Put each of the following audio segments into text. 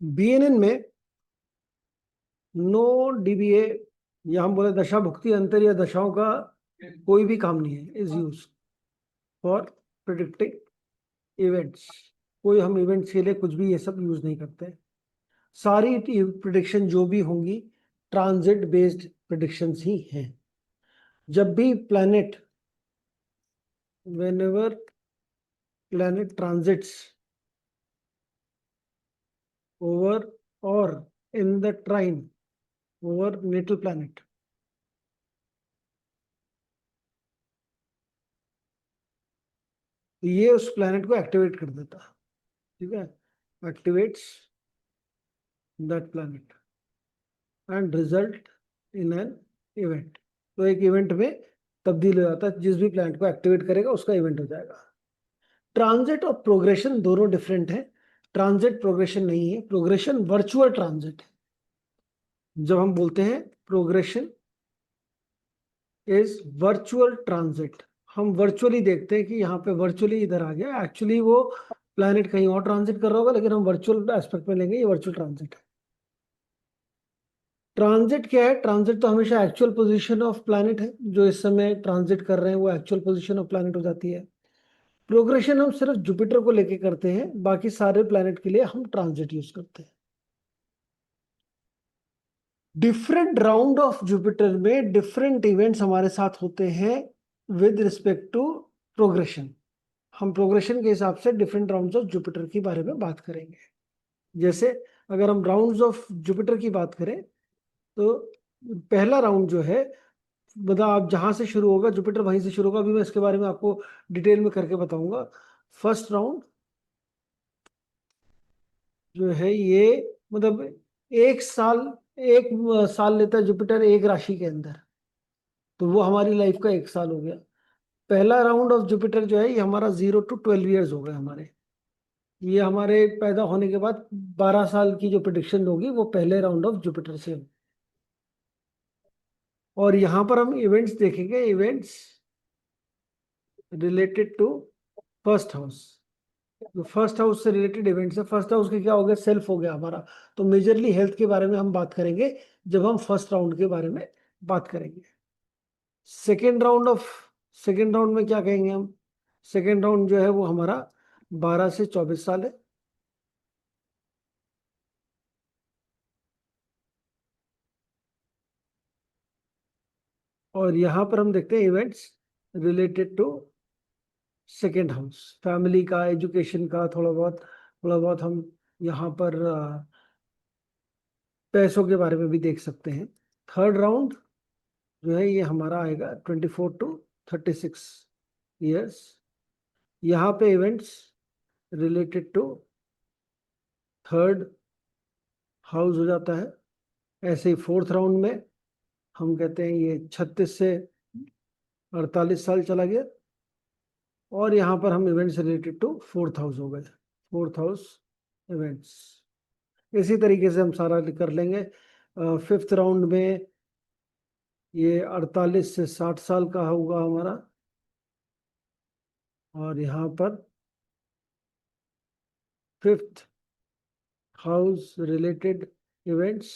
BNN में no dBA या हम बोले दशा भुक्ति अंतर या दशाओं का कोई भी काम नहीं है। Is use for predicting events. कोई हम इवेंट्स के लिए कुछ भी ये सब यूज नहीं करते। सारी प्रिडिक्शन जो भी होंगी ट्रांजिट बेस्ड प्रिडिक्शंस ही हैं। जब भी planet whenever planet transits over or in the trine over natal planet, ये उस प्लैनेट को एक्टिवेट कर देता। ठीक है, activates that planet and result in an event. तो एक इवेंट में तब्दील हो जाता है। जिस भी प्लैनेट को एक्टिवेट करेगा उसका इवेंट हो जाएगा। ट्रांजिट और प्रोग्रेशन दोनों डिफरेंट है। ट्रांजिट प्रोग्रेशन नहीं है। प्रोग्रेशन वर्चुअल ट्रांजिट है। जब हम बोलते हैं प्रोग्रेशन इज वर्चुअल ट्रांजिट, हम वर्चुअली देखते हैं कि यहाँ पे वर्चुअली इधर आ गया, एक्चुअली वो प्लैनेट कहीं और ट्रांजिट कर रहा होगा, लेकिन हम वर्चुअल एस्पेक्ट में लेंगे, ये वर्चुअल ट्रांजिट है। ट्रांजिट क्या है? ट्रांजिट तो हमेशा एक्चुअल पोजीशन ऑफ प्लैनेट है। जो इस समय ट्रांजिट कर रहे हैं वो एक्चुअल पोजीशन ऑफ प्लैनेट हो जाती है। प्रोग्रेशन हम सिर्फ जुपिटर को लेके करते हैं, बाकी सारे प्लैनेट के लिए हम ट्रांजिट यूज करते हैं। डिफरेंट राउंड ऑफ जुपिटर में डिफरेंट इवेंट्स हमारे साथ होते हैं विद रिस्पेक्ट टू प्रोग्रेशन। हम प्रोग्रेशन के हिसाब से डिफरेंट राउंड्स ऑफ जुपिटर के बारे में बात करेंगे। जैसे अगर हम राउंड्स ऑफ जुपिटर की बात करें तो पहला राउंड जो है, मतलब आप जहां से शुरू होगा जुपिटर वहीं से शुरू होगा। अभी मैं इसके बारे में आपको डिटेल में करके बताऊंगा। फर्स्ट राउंड जो है ये मतलब एक साल लेता है जुपिटर एक राशि के अंदर, तो वो हमारी लाइफ का एक साल हो गया। पहला राउंड ऑफ जुपिटर जो है ये हमारा 0 to 12 years हो गए हमारे। ये हमारे पैदा होने के बाद 12 साल की जो प्रिडिक्शन होगी वो पहले राउंड ऑफ जुपिटर से होगी। और यहां पर हम इवेंट्स देखेंगे, events related to first house. जो फर्स्ट हाउस से रिलेटेड इवेंट्स है, फर्स्ट हाउस के क्या हो गया? सेल्फ हो गया हमारा। तो मेजरली हेल्थ के बारे में हम बात करेंगे जब हम फर्स्ट राउंड के बारे में बात करेंगे। सेकेंड राउंड में क्या कहेंगे हम? सेकेंड राउंड जो है वो हमारा 12 से 24 साल है। और यहां पर हम देखते हैं events related to second house, family का, एजुकेशन का, थोड़ा बहुत हम यहाँ पर पैसों के बारे में भी देख सकते हैं। थर्ड राउंड जो है ये हमारा आएगा 24 to 36 years। यहाँ पे events related to third house हो जाता है। ऐसे ही फोर्थ राउंड में हम कहते हैं ये 36 से 48 साल चला गया। और यहाँ पर हम events related to fourth house हो गए, फोर्थ हाउस इवेंट्स। इसी तरीके से हम सारा कर लेंगे। फिफ्थ राउंड में ये 48 से 60 साल का होगा हमारा। और यहाँ पर fifth house related events.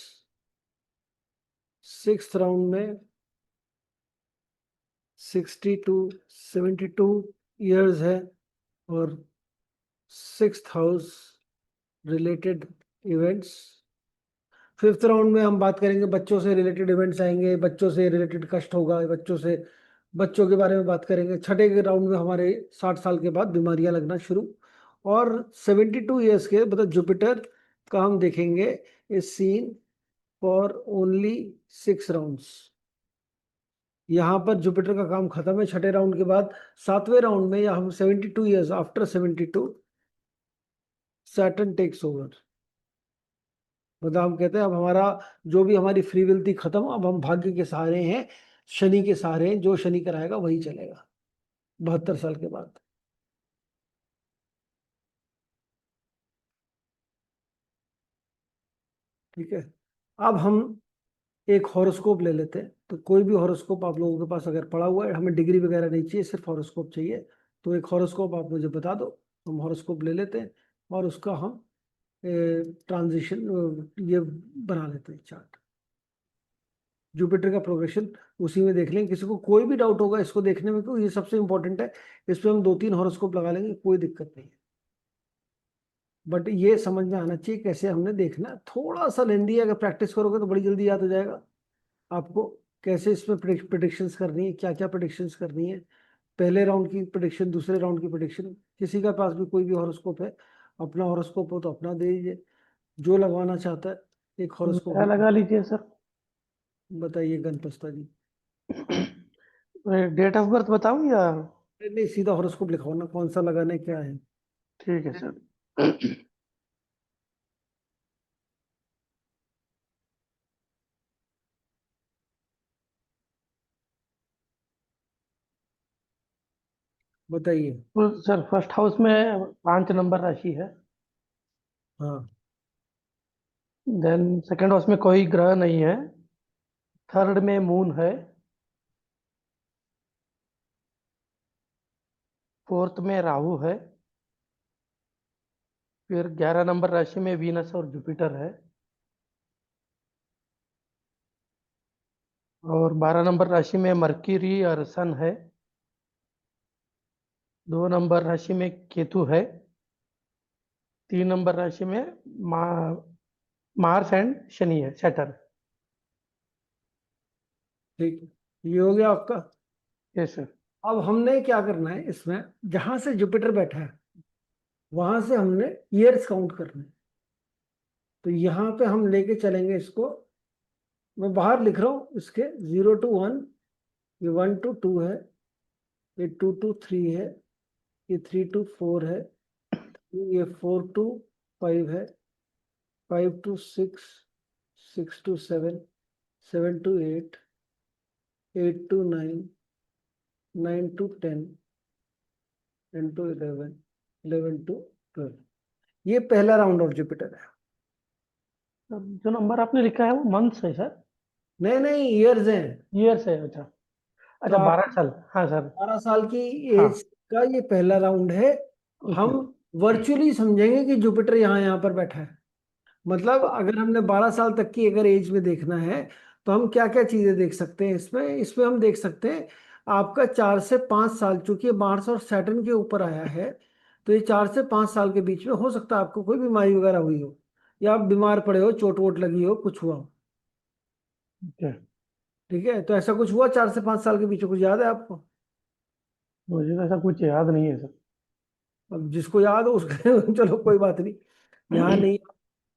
Sixth round में 60 to 72 years है। और sixth house related events. Fifth round में हम बात करेंगे, बच्चों से रिलेटेड इवेंट्स आएंगे, बच्चों से रिलेटेड कष्ट होगा, बच्चों के बारे में बात करेंगे। छठे के राउंड में हमारे 60 साल के बाद बीमारियां लगना शुरू। और 72 years के मतलब जुपिटर का हम देखेंगे इस सीन फॉर ओनली 6 राउंड्स। यहाँ पर जुपिटर का काम खत्म है छठे राउंड के बाद। सातवें राउंड में या हम 72 years after 72 Saturn takes over. मतलब हम कहते हैं अब हमारा जो भी हमारी फ्री विल थी खत्म, अब हम भाग्य के सहारे हैं, शनि के सहारे हैं। जो शनि कराएगा वही चलेगा 72 साल के बाद। ठीक है, अब हम एक हॉरोस्कोप ले लेते हैं। तो कोई भी हॉरोस्कोप आप लोगों के पास अगर पड़ा हुआ है, हमें डिग्री वगैरह नहीं चाहिए, सिर्फ हॉरोस्कोप चाहिए। तो एक हॉरोस्कोप आप मुझे बता दो, हम हॉरोस्कोप ले लेते हैं और उसका हम ट्रांजिशन ये बना लेते हैं चार्ट। जुपिटर का प्रोग्रेशन उसी में देख लेंगे। किसी को कोई भी डाउट होगा इसको देखने में, तो ये सबसे इंपॉर्टेंट है। इस पे हम 2-3 हॉरोस्कोप लगा लेंगे, कोई दिक्कत नहीं है। बट ये समझ में आना चाहिए कैसे हमने देखना है। थोड़ा सा लेंदी है, अगर प्रैक्टिस करोगे तो बड़ी जल्दी याद हो जाएगा आपको। कैसे इसमें प्रिडिक्शंस करनी है, क्या क्या प्रिडिक्शंस करनी है, पहले राउंड की प्रिडिक्शन, दूसरे राउंड की प्रिडिक्शन। किसी का पास भी कोई भी हॉरोस्कोप है, अपना हॉरोस्कोप हो तो अपना दे दीजिए, जो लगवाना चाहता है एक हॉरोस्कोप मेरा हम। लगा लीजिए सर। बताइए गणपस्ता जी। डेट ऑफ बर्थ बताऊं या? नहीं, सीधा हॉरोस्कोप लिखाओ ना, कौन सा लगाना है, क्या है। ठीक है सर। बताइए। तो सर फर्स्ट हाउस में 5 नंबर राशि है। हाँ। देन सेकंड हाउस में कोई ग्रह नहीं है। थर्ड में मून है। फोर्थ में राहु है। फिर 11 नंबर राशि में वीनस और जुपिटर है। और 12 नंबर राशि में मरक्यूरी और सन है। 2 नंबर राशि में केतु है। 3 नंबर राशि में मा, मार्स एंड शनि है, सैटर्न। ठीक है, ये हो गया आपका। Yes sir. अब हमने क्या करना है इसमें, जहां से जुपिटर बैठा है वहां से हमने ईयर्स काउंट करने हैं। तो यहाँ पे हम लेके चलेंगे इसको। मैं बाहर लिख रहा हूँ इसके 0 to 1, ये 1 to 2 है, ये 2 to 3 है, ये 3 to 4 है, ये 4 to 5 है, 5 to 6, 6 to 7, 7 to 8, 8 to 9, 9 to 10, 10 to 11, 11 to 12। ये पहला राउंड ऑफ जुपिटर है। जो नंबर आपने लिखा है वो मंथ्स है सर? नहीं नहीं, ईयर्स हैं। ईयर्स है, अच्छा। तो अच्छा, आप 12 साल, हाँ सर। 12 साल की एज हाँ। का ये पहला राउंड है। हम ओके। वर्चुअली समझेंगे कि जुपिटर यहाँ यहाँ पर बैठा है। मतलब अगर हमने 12 साल तक की अगर एज में देखना है, तो हम क्या क्या चीजें देख सकते हैं इसमें। इसमें हम देख सकते हैं आपका 4 से 5 साल, चूंकि ये मार्स और सैटर्न के ऊपर आया है, तो ये 4 से 5 साल के बीच में हो सकता है आपको कोई बीमारी वगैरह हुई हो, या आप बीमार पड़े हो, चोट वोट लगी हो, कुछ हुआ हो। ओके। ठीक है, तो ऐसा कुछ हुआ 4 से 5 साल के बीच में, कुछ याद है आपको? मुझे तो ऐसा कुछ याद नहीं है अब जिसको याद हो उसके चलो कोई बात नहीं, यहाँ सर। नहीं,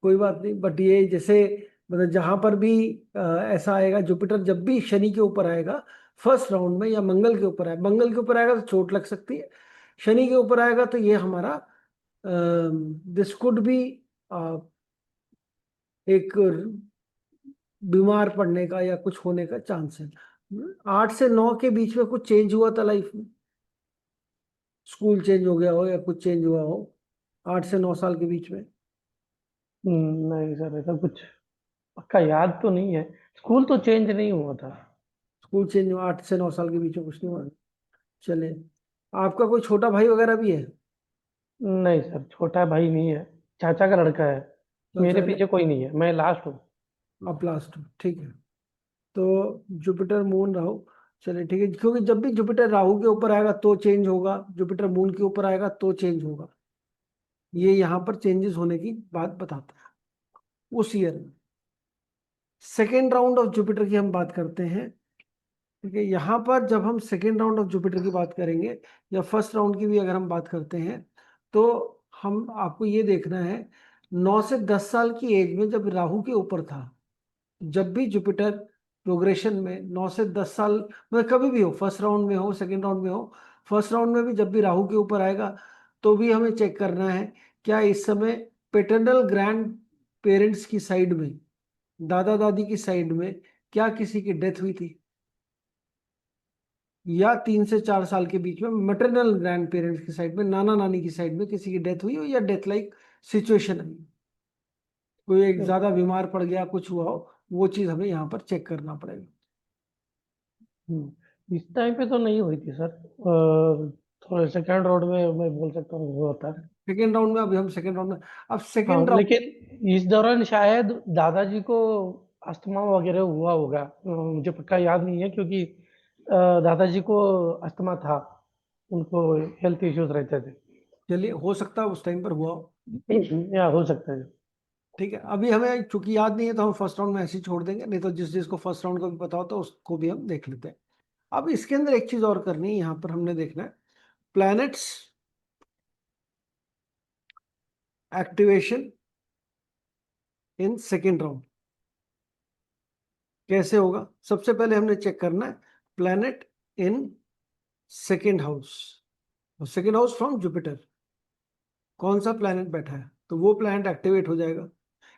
कोई बात नहीं। बट ये जैसे, मतलब जहां पर भी ऐसा आएगा, जुपिटर जब भी शनि के ऊपर आएगा फर्स्ट राउंड में, या मंगल के ऊपर आए, मंगल के ऊपर आएगा तो चोट लग सकती है, शनि के ऊपर आएगा तो ये हमारा दिस कुड बी एक बीमार पड़ने का या कुछ होने का चांस है। 8 से 9 के बीच में कुछ चेंज हुआ था लाइफ में, स्कूल चेंज हो गया हो या कुछ चेंज हुआ हो 8 से 9 साल के बीच में। नहीं सर, ऐसा कुछ पक्का याद तो नहीं है। स्कूल तो चेंज नहीं हुआ था। स्कूल चेंज हुआ 8 से 9 साल के बीच में, कुछ नहीं हुआ। चले, आपका कोई छोटा भाई वगैरह भी है? नहीं सर, छोटा भाई नहीं है। चाचा का लड़का है। मेरे चाचा, पीछे कोई नहीं है, मैं लास्ट हूँ। आप लास्ट हो, ठीक है। तो जुपिटर मून राहु, चलिए ठीक है, क्योंकि जब भी जुपिटर राहु के ऊपर आएगा तो चेंज होगा, जुपिटर मून के ऊपर आएगा तो चेंज होगा। ये यहाँ पर चेंजेस होने की बात बताता है उस ईयर में। सेकेंड राउंड ऑफ जुपिटर की हम बात करते हैं। ठीक है, यहाँ पर जब हम सेकेंड राउंड ऑफ जुपिटर की बात करेंगे, या फर्स्ट राउंड की भी अगर हम बात करते हैं, तो हम आपको ये देखना है 9 से 10 साल की एज में जब राहु के ऊपर था, जब भी जुपिटर प्रोग्रेशन में 9 से 10 साल, मतलब कभी भी हो, फर्स्ट राउंड में हो, सेकेंड राउंड में हो, फर्स्ट राउंड में भी जब भी राहु के ऊपर आएगा, तो भी हमें चेक करना है क्या इस समय पेटर्नल ग्रैंड पेरेंट्स की साइड में, दादा दादी की साइड में, क्या किसी की डेथ हुई थी, या 3 से 4 साल के बीच में मैटरनल ग्रैंड पेरेंट्स की साइड में, नाना नानी की साइड में किसी की डेथ हुई हो, या डेथ लाइक सिचुएशन आई, कोई एक ज्यादा बीमार पड़ गया, कुछ हुआ हो, वो चीज हमें यहाँ पर चेक करना पड़ेगा। इस टाइम पे तो नहीं हुई थी सर। थोड़े सेकंड रोड में मैं बोल सकता हूँ हुआ था। सेकेंड राउंड में, अभी हम सेकेंड राउंड में, अब हाँ, सेकेंड राउंड, लेकिन इस दौरान शायद दादाजी को अस्थमा वगैरह हुआ होगा, मुझे पक्का याद नहीं है, क्योंकि दादाजी को अस्थमा था, उनको हेल्थ इश्यूज रहते थे। चलिए हो सकता है उस टाइम पर हुआ हो। या हो सकता है। ठीक है, अभी हमें चूंकि याद नहीं है तो हम फर्स्ट राउंड में ऐसे ही छोड़ देंगे, नहीं तो जिस जिसको फर्स्ट राउंड का भी पता होता है उसको भी हम देख लेते हैं। अब इसके अंदर एक चीज और करनी है, यहाँ पर हमने देखना है planets activation in second round कैसे होगा। सबसे पहले हमने चेक करना है planet in second house, second house from Jupiter, कौन सा प्लैनेट बैठा है, तो वो प्लैनेट एक्टिवेट हो जाएगा।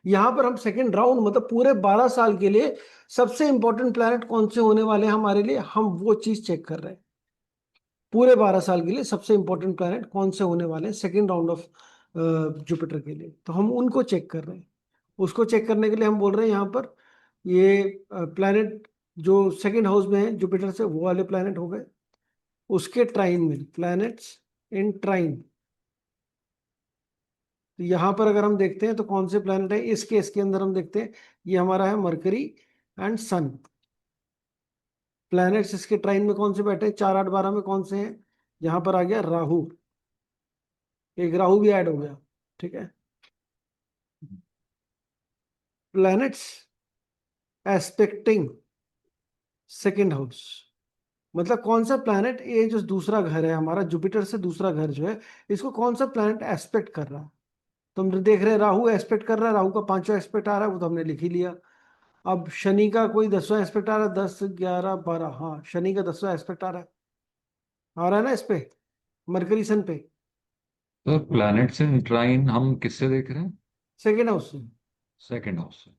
यहां पर हम सेकेंड राउंड मतलब पूरे 12 साल के लिए सबसे इंपॉर्टेंट प्लैनेट कौन से होने वाले हैं हमारे लिए, हम वो चीज चेक कर रहे हैं। पूरे 12 साल के लिए सबसे इंपॉर्टेंट प्लैनेट कौन से होने वाले हैं सेकेंड राउंड ऑफ जुपिटर के लिए, तो हम उनको चेक कर रहे हैं। उसको चेक करने के लिए हम बोल रहे हैं यहाँ पर ये प्लैनेट जो सेकेंड हाउस में है जुपिटर से, वो वाले प्लैनेट हो गए। उसके ट्राइन में, प्लैनेट्स इन ट्राइन, तो यहाँ पर अगर हम देखते हैं तो कौन से प्लैनेट है इस केस के अंदर, हम देखते हैं ये हमारा है मरकरी एंड सन। प्लैनेट्स इसके ट्राइन में कौन से बैठे हैं, 4 8 12 में कौन से हैं, यहाँ पर आ गया राहु, एक राहु भी ऐड हो गया। ठीक है, प्लैनेट्स एस्पेक्टिंग सेकेंड हाउस, मतलब कौन सा प्लैनेट, ये जो दूसरा घर है हमारा जुपिटर से दूसरा घर जो है, इसको कौन सा प्लैनेट एस्पेक्ट कर रहा है। तो हम देख रहे हैं राहु एस्पेक्ट कर रहा है, राहु का 5वां एस्पेक्ट आ रहा है, वो तो हमने लिख ही लिया। अब शनि का कोई 10वां एस्पेक्ट आ रहा है, 10 11 12, हाँ शनि का 10वां एस्पेक्ट आ रहा है ना इस पे, मरकरी सन पे, तो प्लैनेट्स इन ट्राइन हम किससे देख रहे हैं? सेकेंड हाउस से। सेकंड हाउस से।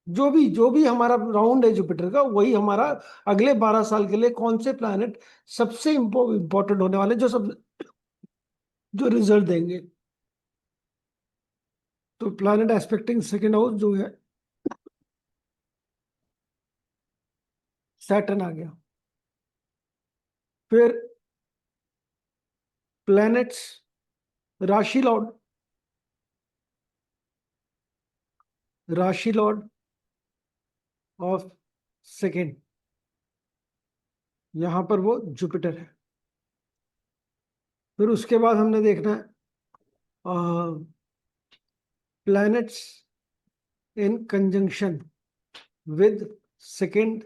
जो भी हमारा राउंड है जुपिटर का, वही हमारा अगले 12 साल के लिए कौन से प्लैनेट सबसे इंपॉर्टेंट होने वाले, जो रिजल्ट देंगे। तो प्लैनेट एस्पेक्टिंग सेकेंड हाउस जो है सैटर्न आ गया। फिर प्लैनेट्स राशि लॉर्ड, राशि लॉर्ड ऑफ सेकेंड, यहां पर वो जुपिटर है। फिर उसके बाद हमने देखना है planets in conjunction with second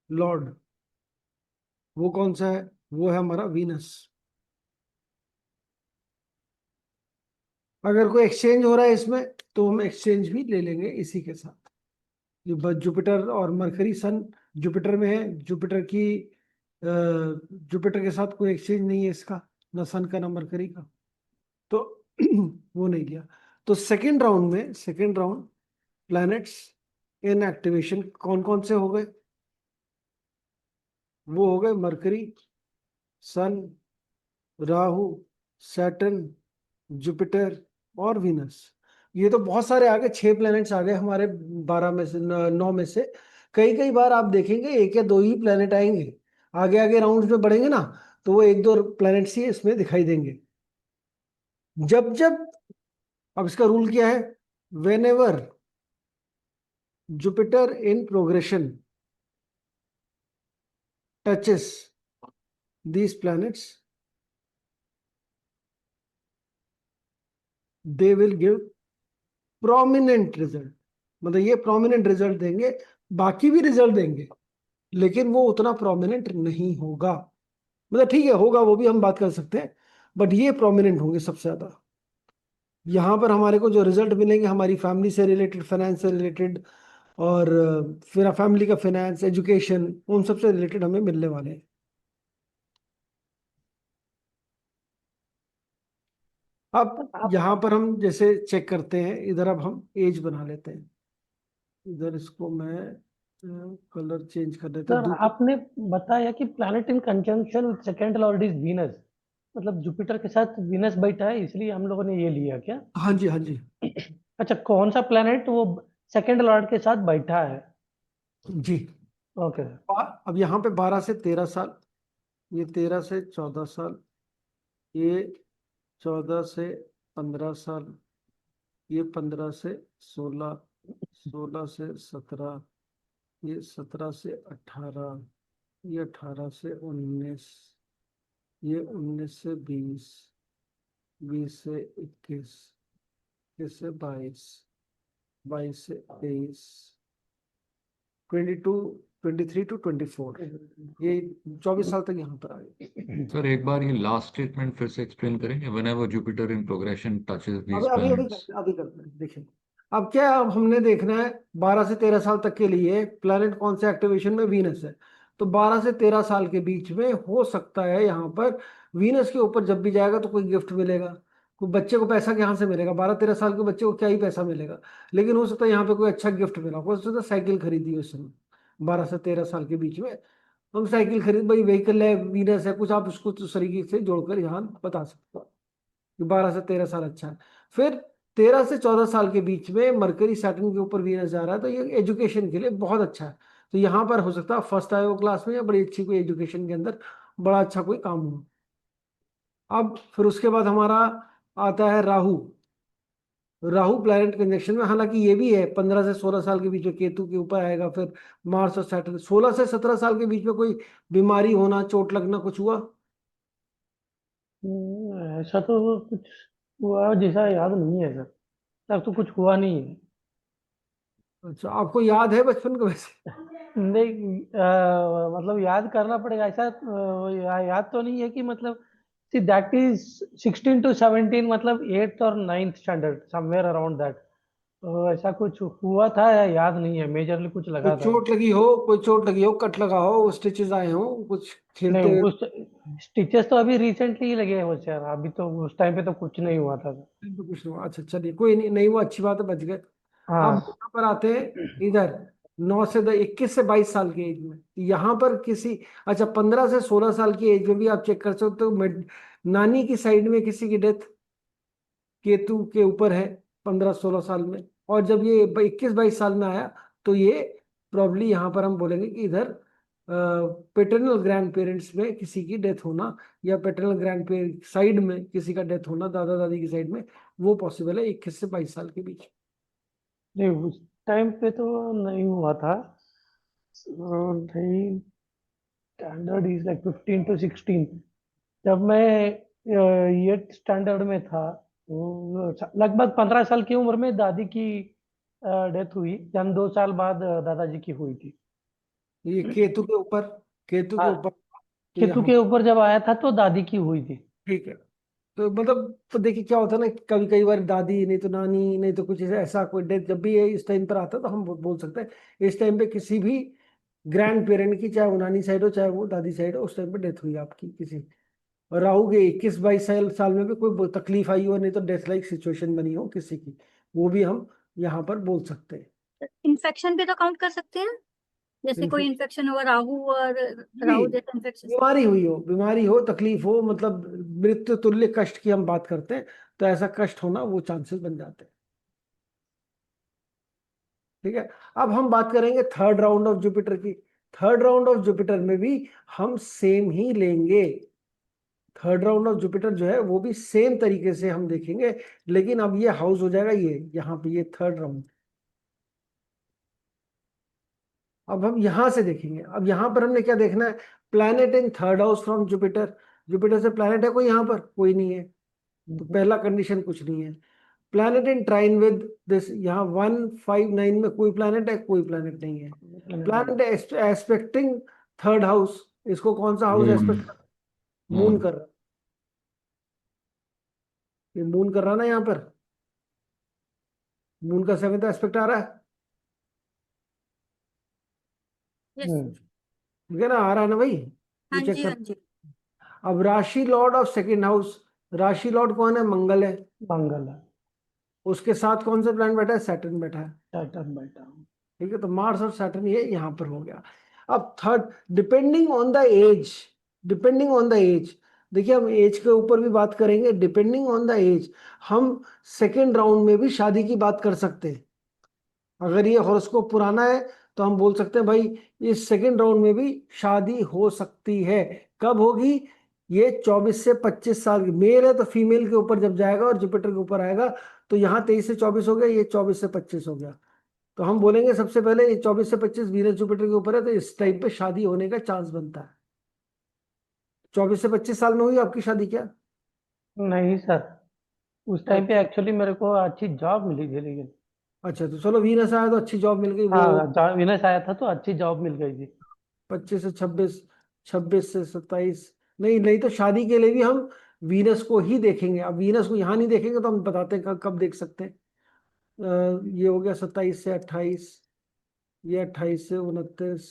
Lord, वो कौन सा है, वो है हमारा वीनस। अगर कोई एक्सचेंज हो रहा है इसमें तो हम एक्सचेंज भी ले लेंगे इसी के साथ। जो बस जुपिटर और मरकरी सन जुपिटर में है, जुपिटर के साथ कोई एक्सचेंज नहीं है इसका, ना सन का ना मरकरी का, तो वो नहीं किया। तो सेकेंड राउंड प्लैनेट्स इन एक्टिवेशन कौन कौन से हो गए, वो हो गए मरकरी, सन, राहु, सैटर्न, जुपिटर और वीनस। ये तो बहुत सारे आ गए, 6 प्लैनेट्स आ गए हमारे 12 में से, 9 में से। कई कई बार आप देखेंगे एक या दो ही प्लैनेट आएंगे, आगे आगे राउंड्स में बढ़ेंगे ना, तो वो एक दो प्लैनेट्स ही इसमें दिखाई देंगे। जब जब, अब इसका रूल क्या है, when ever Jupiter in progression touches these planets, they will give prominent result, मतलब ये prominent result देंगे, बाकी भी result देंगे लेकिन वो उतना prominent नहीं होगा। मतलब ठीक है होगा, वो भी हम बात कर सकते हैं, बट ये prominent होंगे सबसे ज्यादा। यहाँ पर हमारे को जो रिजल्ट मिलेंगे हमारी फैमिली से रिलेटेड, फाइनेंस से रिलेटेड, और फिर फैमिली का फाइनेंस, एजुकेशन, उन सबसे रिलेटेड हमें मिलने वाले हैं। अब आप यहाँ पर हम जैसे चेक करते हैं, इधर अब हम एज बना लेते हैं, इधर इसको मैं कलर चेंज कर देता सर, आपने बताया कि planet in conjunction with second Lord is Venus, मतलब जुपिटर के साथ वीनस बैठा है, इसलिए हम लोगों ने ये लिया क्या? हाँ जी हाँ जी अच्छा, कौन सा प्लैनेट वो सेकंड लॉर्ड के साथ बैठा है? जी। ओके। अब यहाँ पे 12 से 13 साल, ये 13 से 14 साल, ये 14 से 15 साल, ये 15 से 16, 16 से 17, ये 17 से 18, ये 18 से 19, ये 19 से 20, 20 से 21, 21 से 22, 22 से 23, 22, 23 to 24, ये 24 साल तक यहाँ पर आ गए। सर एक बार ये लास्ट स्टेटमेंट फिर से एक्सप्लेन करेंगे, whenever Jupiter in progression touches अभी दीज अभी अभी प्लैनेट्स। करते अभी करते हैं, देखिए। अब क्या है, अब हमने देखना है 12 से 13 साल तक के लिए प्लैनेट कौन से एक्टिवेशन में, वीनस है। तो 12 से 13 साल के बीच में हो सकता है यहाँ पर वीनस के ऊपर जब भी जाएगा तो कोई गिफ्ट मिलेगा। कोई बच्चे को पैसा कहाँ से मिलेगा, 12-13 साल के बच्चे को क्या ही पैसा मिलेगा। लेकिन हो सकता है यहाँ पे कोई अच्छा गिफ्ट मिला, हो सकता है साइकिल खरीदी उस समय 12 से 13 साल के बीच में। हम साइकिल खरीद, भाई व्हीकल है, वीनस है, कुछ आप उसको उस तरीके से जोड़कर यहाँ बता सकते हो कि 12 से 13 साल अच्छा है। फिर 13 से 14 साल के बीच में मरकरी सैटर्न के ऊपर वीनस जा रहा है, तो ये एजुकेशन के लिए बहुत अच्छा है। तो यहाँ पर हो सकता है फर्स्ट आए हो क्लास में, या बड़ी अच्छी कोई एजुकेशन के अंदर बड़ा अच्छा कोई काम हो। अब फिर उसके बाद हमारा आता है राहु। राहु प्लैनेट कंजक्शन में, हालांकि ये भी है 15 से 16 साल के बीच में केतु के ऊपर आएगा। फिर मार्स और सैटर्न 16 से 17 साल के बीच में कोई बीमारी होना, चोट लगना, कुछ हुआ? ऐसा तो कुछ हुआ जैसा याद नहीं है सर। तब तो कुछ हुआ नहीं है। अच्छा, आपको याद है बचपन का वैसे? नहीं, मतलब याद करना पड़ेगा ऐसा। याद तो नहीं है कि मतलब सी दैट इज 16 to 17, मतलब 8th और 9th standard, somewhere around that. तो ऐसा कुछ हुआ था या याद नहीं है, मेजरली कुछ कोई लगा था। चोट लगी हो, कोई चोट लगी हो, कट लगा हो, स्टिचेस आए हो कुछ नहीं, खेलते? उस स्टिचेस तो अभी रिसेंटली ही लगे हैं वो सर, अभी तो उस टाइम पे तो कुछ नहीं हुआ था सर। तो कुछ नहीं हुआ। अच्छा चलिए, कोई नहीं, नहीं हुआ, अच्छी बात है, बच गए। अब हाँ। यहाँ पर आते हैं इधर, 9 से 21 से 22 साल की एज में। यहाँ पर किसी, अच्छा 15 से 16 साल की एज में भी आप चेक कर सकते हो, नानी की साइड में किसी की डेथ केतु के ऊपर है 15-16 साल में। और जब ये 21-22 साल में आया, तो ये प्रॉब्ली यहाँ पर हम बोलेंगे कि इधर पेटर्नल ग्रैंड पेरेंट्स में किसी की डेथ होना, या पेटर्नल ग्रैंड पेरेंट साइड में किसी का डेथ होना, दादा दादी की साइड में, वो पॉसिबल है 21 से 22 साल के बीच। नहीं, उस टाइम पे तो नहीं हुआ था। नहीं, स्टैंडर्ड इज लाइक 15 to 16। जब मैं 8th स्टैंडर्ड में था, तो लगभग 15 साल की उम्र में दादी की डेथ हुई। जन 2 साल बाद दादाजी की हुई थी। ये केतु के ऊपर, केतु के हाँ, ऊपर, तो केतु यहाँ के ऊपर जब आया था तो दादी की हुई थी। ठीक है। तो मतलब, तो देखिए क्या होता है ना, कभी कई बार दादी नहीं तो नानी नहीं तो कुछ ऐसा कोई डेथ जब भी ये इस टाइम पर आता है, तो हम बोल सकते हैं इस टाइम पे किसी भी ग्रैंड पेरेंट की, चाहे वो नानी साइड हो चाहे वो दादी साइड हो, उस टाइम पे डेथ हुई आपकी किसी। और राहु के 21-22 साल में भी कोई तकलीफ आई हो, नहीं तो डेथ लाइक सिचुएशन बनी हो किसी की, वो भी हम यहाँ पर बोल सकते हैं। इन्फेक्शन पे तो काउंट कर सकते हैं, जैसे कोई इन्फेक्शन इन्फेक्शन हुआ राहु, और भी, राहु जैसा इन्फेक्शन। बीमारी हुई हो, बीमारी हो, तकलीफ हो, मतलब मृत्यु तुल्य कष्ट की हम बात करते हैं, तो ऐसा कष्ट होना वो चांसेस बन जाते हैं। ठीक है। अब हम बात करेंगे थर्ड राउंड ऑफ जुपिटर की। थर्ड राउंड ऑफ जुपिटर में भी हम सेम ही लेंगे। थर्ड राउंड ऑफ जुपिटर जो है वो भी सेम तरीके से हम देखेंगे, लेकिन अब ये हाउस हो जाएगा, ये यहाँ पे ये थर्ड राउंड। अब हम यहां से देखेंगे, अब यहां पर हमने क्या देखना है, planet in third house from Jupiter. Jupiter से प्लैनेट है कोई यहाँ पर? कोई नहीं है, तो पहला कंडीशन कुछ नहीं है। Planet in trine with this, यहाँ 159 में कोई प्लैनेट है? कोई प्लैनेट नहीं है। प्लैनेट एस्पेक्टिंग थर्ड हाउस, इसको कौन सा house moon. Aspect? Moon moon. कर रहा है, ये मून कर रहा है ना यहाँ पर, मून का 7th एस्पेक्ट आ रहा है। यस। ठीक है ना, आ रहा है ना भाई, हाँ ये चेक जी, हाँ कर। जी। अब राशि लॉर्ड ऑफ सेकंड हाउस, राशि लॉर्ड कौन है? मंगल है। मंगल है। उसके साथ कौन सा प्लैनेट बैठा है? सैटर्न बैठा है। सैटर्न बैठा हूँ। ठीक है, तो मार्स और सैटर्न ये यहाँ पर हो गया। अब third, depending on the age, depending on the age, देखिए हम एज के ऊपर भी बात करेंगे। डिपेंडिंग ऑन द एज, हम सेकेंड राउंड में भी शादी की बात कर सकते हैं। अगर ये हॉरोस्कोप पुराना है, तो हम बोल सकते हैं भाई इस सेकेंड राउंड में भी शादी हो सकती है। कब होगी? ये 24 से 25 साल, मेल है तो फीमेल के ऊपर जब जाएगा और जुपिटर के ऊपर आएगा तो यहाँ 23 से 24 हो गया, ये 24 से 25 हो गया। तो हम बोलेंगे सबसे पहले ये 24 से 25 वीनस जुपिटर के ऊपर है, तो इस टाइम पे शादी होने का चांस बनता है। 24 से 25 साल में हुई आपकी शादी क्या? नहीं सर, उस टाइम पे एक्चुअली मेरे को अच्छी जॉब मिली थी, लेकिन अच्छा, तो चलो वीनस आया तो अच्छी जॉब मिल गई, वो हाँ विनस आया था तो अच्छी जॉब मिल गई थी। 25 से 26, 26 से 27, नहीं नहीं, तो शादी के लिए भी हम वीनस को ही देखेंगे। अब वीनस को यहाँ नहीं देखेंगे तो हम बताते हैं कब कब देख सकते हैं। ये हो गया 27 से 28, ये 28 से 29,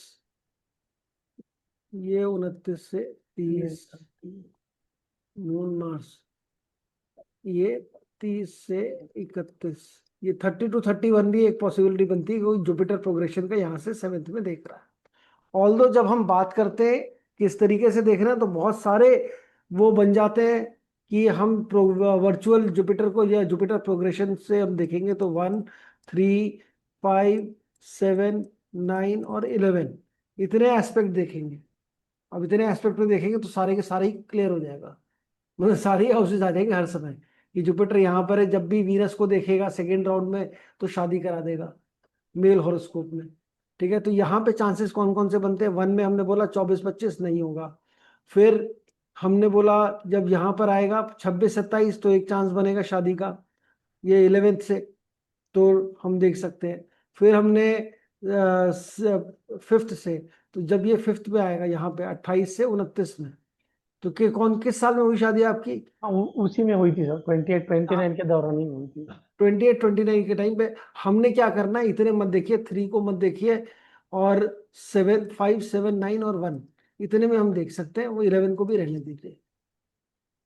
ये 29 से 30, मून मार्स, ये 30 से 31, ये 30 to 31 भी एक पॉसिबिलिटी बनती है कि कोई जुपिटर प्रोग्रेशन का यहाँ से 7th में देख रहा है। ऑल्दो जब हम बात करते हैं किस तरीके से देखना है तो बहुत सारे वो बन जाते हैं कि हम वर्चुअल जुपिटर को या जुपिटर प्रोग्रेशन से हम देखेंगे तो 1, 3, 5, 7, 9 और 11 इतने एस्पेक्ट देखेंगे। अब इतने एस्पेक्ट में देखेंगे तो सारे के सारे ही क्लियर हो जाएगा, मतलब सारी हाउसेज आ जाएंगे हर समय कि जुपिटर यहाँ पर है। जब भी वीनस को देखेगा सेकेंड राउंड में तो शादी करा देगा मेल हॉरोस्कोप में। ठीक है, तो यहाँ पे चांसेस कौन कौन से बनते हैं? 1 में हमने बोला 24-25 नहीं होगा, फिर हमने बोला जब यहाँ पर आएगा 26-27 तो एक चांस बनेगा शादी का, ये 11th से, तो हम देख सकते हैं। फिर हमने 5th से, तो जब ये 5th में आएगा यहाँ पे 28 से 29 में, तो कौन किस साल में हुई शादी आपकी? हाँ, उसी में हुई थी सर, 28 29 के दौरान ही हुई थी। 28-29 के टाइम पे हमने क्या करना है, इतने मत देखिए, 3 को मत देखिए, और 7, 5, 7, 9 और 1 इतने में हम देख सकते हैं, वो 11 को भी रहने दीजिए।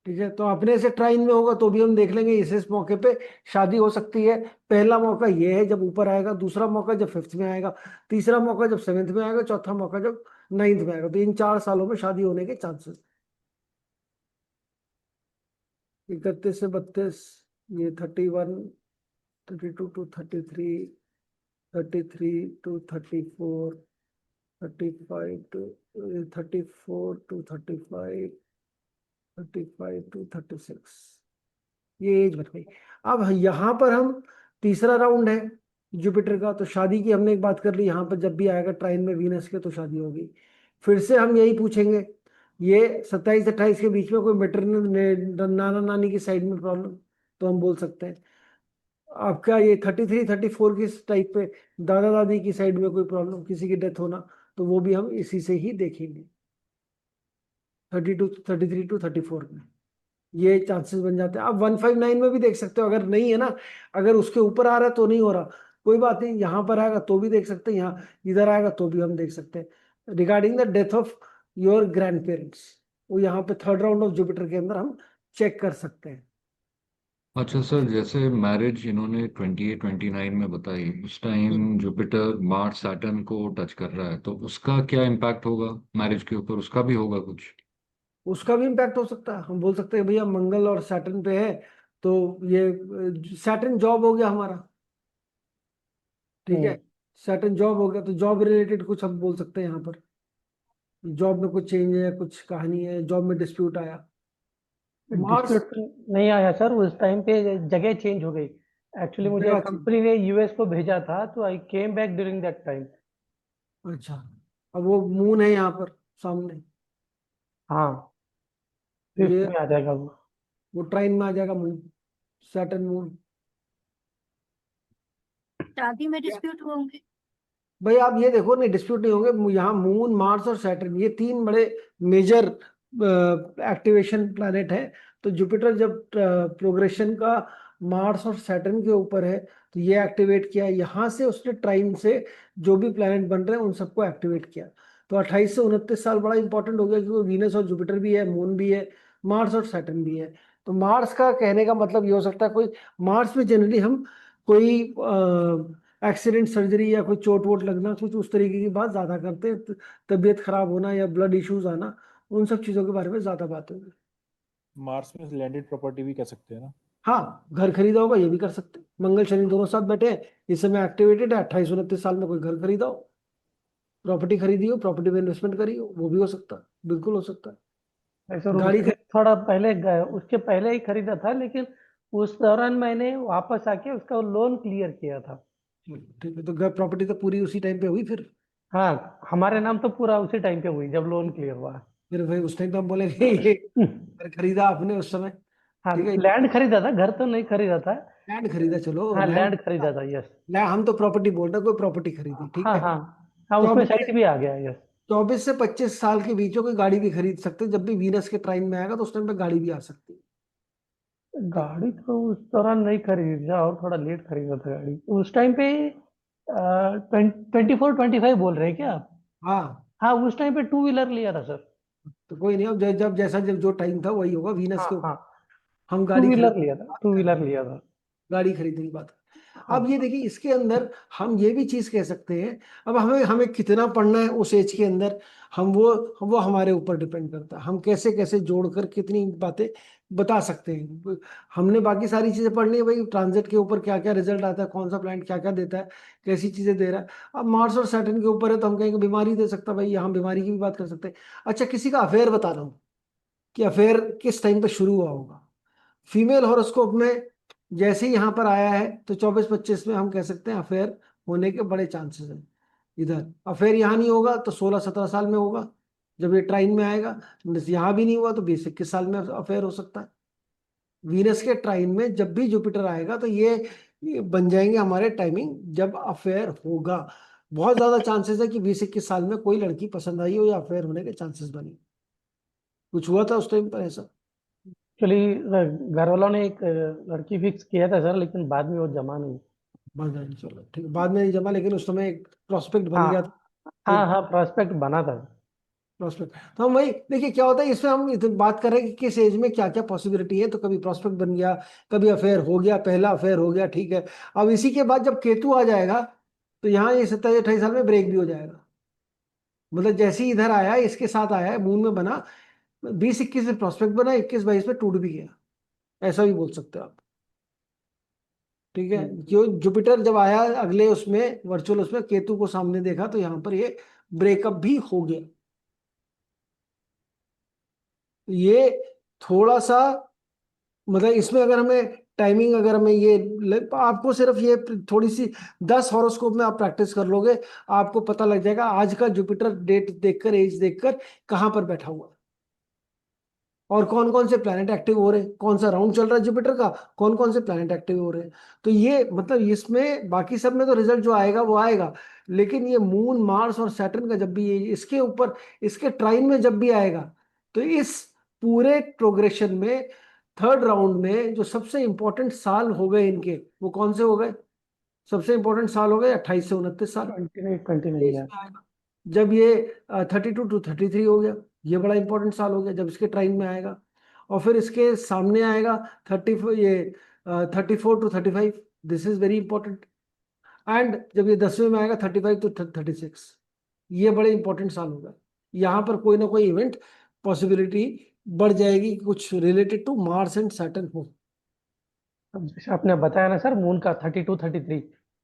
ठीक है, तो अपने से ट्राइन में होगा तो भी हम देख लेंगे इस मौके पे शादी हो सकती है। पहला मौका ये है जब ऊपर आएगा, दूसरा मौका जब 5th में आएगा, तीसरा मौका जब 7th में आएगा, चौथा मौका जब 9th में आएगा। तो इन 4 सालों में शादी होने के चांसेस। 31 से 32, ये 31, 32 to 33, 33 to 34, 35 to 34 to 35, 35 to 36, ये एज बन गई। अब यहाँ पर हम तीसरा राउंड है जुपिटर का, तो शादी की हमने एक बात कर ली, यहाँ पर जब भी आएगा ट्राइन में वीनस के तो शादी होगी। फिर से हम यही पूछेंगे, ये 27-28 के बीच में कोई मेटरनल नाना नानी की साइड में प्रॉब्लम, तो हम बोल सकते हैं। आपका ये 33-34 की टाइप पे दादा दादी की साइड में कोई प्रॉब्लम, किसी की डेथ होना, तो वो भी हम इसी से ही देखेंगे। 33 to 34 में ये चांसेस बन जाते हैं। आप 159 में भी देख सकते हो, अगर नहीं है ना, अगर उसके ऊपर आ रहा है तो नहीं हो रहा, कोई बात नहीं, यहाँ पर आएगा तो भी देख सकते हैं, यहाँ इधर आएगा तो भी हम देख सकते हैं। Regarding the death of your grand parents, वो यहाँ पे 3rd राउंड ऑफ जुपिटर के अंदर हम चेक कर सकते हैं। अच्छा सर, जैसे मैरिज इन्होंने 28-29 में बताई, उस टाइम जुपिटर मार्स सैटर्न को टच कर रहा है, तो उसका क्या इम्पैक्ट होगा मैरिज के ऊपर? उसका भी होगा कुछ? उसका भी इम्पैक्ट हो सकता है। हम बोल सकते हैं भैया मंगल और सैटर्न पे है, तो ये सैटर्न जॉब हो गया हमारा। ठीक है, सैटर्न जॉब हो गया तो जॉब रिलेटेड कुछ हम बोल सकते हैं यहाँ पर, जॉब में कुछ चेंज है, कुछ कहानी है, जॉब में डिस्प्यूट आया। मार्स डिस्प्यूट नहीं आया सर, उस टाइम पे जगह चेंज हो गई। एक्चुअली मुझे जगह चेंज, कंपनी ने यूएस को भेजा था, तो I came back during that time. अच्छा, अब वो मून है यहाँ पर सामने, हाँ, 5th ये में आ जाएगा वो ट्राइन में आ जाएगा मून, सैटर्न मून। शादी में डिस्प्यूट होंगे। भाई आप ये देखो, नहीं डिस्प्यूट नहीं होंगे, यहाँ मून, मार्स और सैटर्न ये 3 बड़े मेजर एक्टिवेशन प्लैनेट है। तो जुपिटर जब प्रोग्रेशन का मार्स और सैटर्न के ऊपर है तो ये एक्टिवेट किया, यहाँ से उसने ट्राइन से जो भी प्लैनेट बन रहे हैं उन सबको एक्टिवेट किया। तो 28 से 29 साल बड़ा इंपॉर्टेंट हो गया, क्योंकि वीनस और जुपिटर भी है, मून भी है, मार्स और सैटर्न भी है। तो मार्स का कहने का मतलब ये हो सकता है, कोई मार्स में जनरली हम कोई एक्सीडेंट, सर्जरी या कोई चोट वोट लगना, कुछ उस तरीके की बात ज्यादा करते हैं, तबीयत खराब होना या ब्लड इश्यूज आना, उन सब चीजों के बारे में ज्यादा बात होगी। मार्स में लैंडेड प्रॉपर्टी भी कह सकते हैं ना। हाँ, घर खरीदा होगा ये भी कर सकते हैं, मंगल शनि दोनों साथ बैठे हैं, इस समय एक्टिवेटेड है। 28-29 साल में कोई घर खरीदा हो, प्रॉपर्टी खरीदी हो, प्रॉपर्टी में इन्वेस्टमेंट करी हो, वो भी हो सकता है, बिल्कुल हो सकता है। ऐसे गाड़ी उसके थोड़ा पहले उसके पहले ही खरीदा था, लेकिन उस दौरान मैंने वापस आके उसका लोन क्लियर किया था। ठीक है, तो घर प्रॉपर्टी तो पूरी उसी टाइम पे हुई फिर। हाँ, हमारे नाम तो पूरा उसी टाइम पे हुई जब लोन क्लियर हुआ। फिर भाई उस टाइम तो हम बोलेंगे ये घर खरीदा आपने उस समय। हाँ, ठीक है, लैंड खरीदा था, घर तो नहीं खरीदा था। लैंड खरीदा, चलो हाँ, लैंड। लैंड खरीदा था, यस। हम तो प्रॉपर्टी बोल रहे हैं, कोई प्रॉपर्टी खरीदी, ठीक हाँ है। हाँ हाँ, उसमें 24 साइट भी आ गया, यस। 24 से 25 साल के बीच में कोई गाड़ी भी खरीद सकते हैं, जब भी वीनस के टाइम में आएगा तो उस टाइम पे गाड़ी भी आ सकती है। गाड़ी तो उस दौरान नहीं खरीदी था, और थोड़ा लेट खरीदा था गाड़ी उस टाइम पे। 24-25 बोल रहे हैं क्या आप? हाँ, हाँ, उस टाइम पे टू व्हीलर लिया था सर। तो कोई नहीं, अब जब जैसा जब जो टाइम था वही होगा वीनस हाँ के ऊपर। हाँ, हम टू गाड़ी व्हीलर खरीद लिया था, टू व्हीलर लिया था। गाड़ी खरीदने की बात। हाँ अब ये देखिए, इसके अंदर हम ये भी चीज कह सकते हैं। अब हमें हमें कितना पढ़ना है उस एज के अंदर, हम वो हमारे ऊपर डिपेंड करता है, हम कैसे कैसे जोड़कर कितनी बातें बता सकते हैं। हमने बाकी सारी चीजें पढ़नी है भाई, ट्रांजिट के ऊपर क्या क्या रिजल्ट आता है, कौन सा प्लांट क्या क्या देता है, कैसी चीजें दे रहा है। अब मार्स और सैटर्न के ऊपर है तो हम कहेंगे बीमारी दे सकता है, भाई यहाँ बीमारी की भी बात कर सकते हैं। अच्छा, किसी का अफेयर बता रहा हूँ कि अफेयर किस टाइम पे शुरू हुआ होगा। फीमेल हॉरोस्कोप में जैसे ही यहाँ पर आया है तो 24-25 में हम कह सकते हैं अफेयर होने के बड़े चांसेस हैं। इधर अफेयर यहाँ नहीं होगा तो 16-17 साल में होगा, जब ये ट्राइन में आएगा। यहाँ भी नहीं हुआ तो 20-21 साल में अफेयर हो सकता है। वीनस के ट्राइन में जब भी जुपिटर आएगा तो ये बन जाएंगे हमारे टाइमिंग जब अफेयर होगा। बहुत ज्यादा चांसेस है कि 20-21 साल में कोई लड़की पसंद आई हो या अफेयर होने के चांसेस बने। कुछ हुआ था उस टाइम पर ऐसा? एक्चुअली घर वालों ने एक लड़की फिक्स किया था सर, लेकिन बाद में वो जमा नहीं। बाद में, चलो ठीक है, बाद में नहीं जमा, लेकिन उस समय एक प्रोस्पेक्ट बन हाँ गया था। हाँ एक हाँ, प्रोस्पेक्ट बना था। प्रोस्पेक्ट, तो हम वही देखिए क्या होता है इसमें, हम बात कर रहे हैं कि किस एज में क्या क्या पॉसिबिलिटी है। तो कभी प्रोस्पेक्ट बन गया, कभी अफेयर हो गया, पहला अफेयर हो गया, ठीक है। अब इसी के बाद जब केतु आ जाएगा तो यहाँ ये 27-28 साल में ब्रेक भी हो जाएगा। मतलब जैसे ही इधर आया, इसके साथ आया है, मून में बना, 20-21 में प्रोस्पेक्ट बना, 21-22 में टूट भी गया, ऐसा भी बोल सकते हो आप। ठीक है, जो जुपिटर जब आया अगले उसमें वर्चुअल उसमें केतु को सामने देखा तो यहाँ पर ये ब्रेकअप भी हो गया। ये थोड़ा सा, मतलब इसमें अगर हमें टाइमिंग, अगर हमें आपको सिर्फ ये थोड़ी सी 10 हॉरोस्कोप में आप प्रैक्टिस कर लोगे, आपको पता लग जाएगा आज का जुपिटर डेट देखकर, एज देखकर कहाँ पर बैठा हुआ है और कौन कौन से प्लैनेट एक्टिव हो रहे हैं, कौन सा राउंड चल रहा है जुपिटर का, कौन कौन से प्लैनेट एक्टिव हो रहे हैं। तो ये मतलब इसमें बाकी सब में तो रिजल्ट जो आएगा वो आएगा, लेकिन ये मून, मार्स और सैटर्न का जब भी ये इसके ऊपर, इसके ट्राइन में जब भी आएगा, तो इस पूरे प्रोग्रेशन में थर्ड राउंड में जो सबसे इंपॉर्टेंट साल हो गए इनके, वो कौन से हो गए? सबसे इंपॉर्टेंट साल हो गए 28 से 29 साल। 29 ये है। इसमें आएगा जब ये 32 to 33 हो गया, ये बड़ा इंपॉर्टेंट साल हो गया जब इसके ट्राइन में आएगा। और फिर इसके सामने आएगा 34 to 35, this is very important. And जब ये 10वें में आएगा 35 to 36, ये बड़े इंपॉर्टेंट साल होगा। यहाँ पर कोई ना कोई इवेंट पॉसिबिलिटी बढ़ जाएगी कि कुछ related to Mars and Saturn हो। अब जैसे आपने बताया ना सर, मून का 32-33,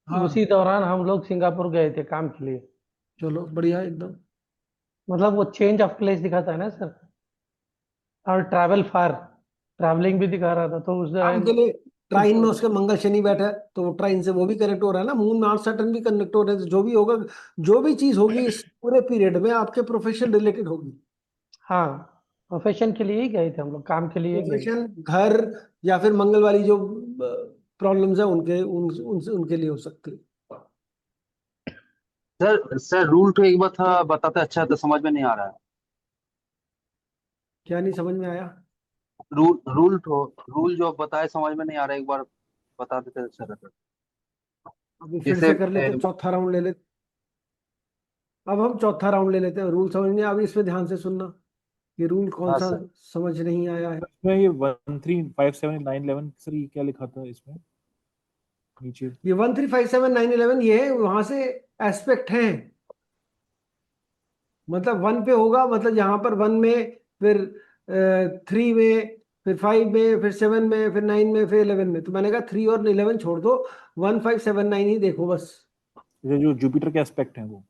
हाँ, उसी दौरान हम लोग सिंगापुर गए थे काम के लिए। चलो बढ़िया एकदम। मतलब वो चेंज ऑफ प्लेस दिखाता है ना सर, और ट्रैवल फार, ट्रैवलिंग भी दिखा रहा था, तो उस काम टाइम के लिए ट्राइन में कुछ। उसके मंगल शनि बैठा है तो वो ट्राइन से वो भी कनेक्ट हो रहा है ना, मून मार्स सैटर्न भी कनेक्ट हो रहे हैं, तो जो भी होगा, जो भी चीज होगी इस पूरे पीरियड में आपके प्रोफेशन रिलेटेड होगी। हाँ, प्रोफेशन के लिए ही गए थे हम लोग, काम के लिए ही गए थे। प्रोफेशन, घर, या फिर मंगल वाली जो प्रॉब्लम्स है उनके उनके लिए हो सकती है। सर सर रूल तो एक बार था बताते, अच्छा तो समझ में नहीं आ रहा है। क्या नहीं समझ में आया? रूल जो आप बताए समझ में नहीं आ रहा है, एक बार बता देते अच्छा रहता। अभी फिर जैसे से कर लेते, चौथा राउंड ले लेते। अब हम चौथा राउंड ले लेते हैं, रूल समझ नहीं, अब इसमें ध्यान से सुनना, ये रूल कौन हाँ सा सर। समझ नहीं आया है। इसमें ये 1 3 5 7 9 11 सर, ये क्या लिखा था इसमें नीचे? ये 1 3 5 7 9 11 ये वहां से एस्पेक्ट हैं। मतलब 1 पे होगा, मतलब यहाँ पर 1 में, फिर 3 में, फिर 5 में, फिर 7 में, फिर 9 में, फिर 11 में। तो मैंने कहा 3 और 11 छोड़ दो, 1 5 7 9 ही देखो बस। ये जो जुपिटर के एस्पेक्ट हैं वो।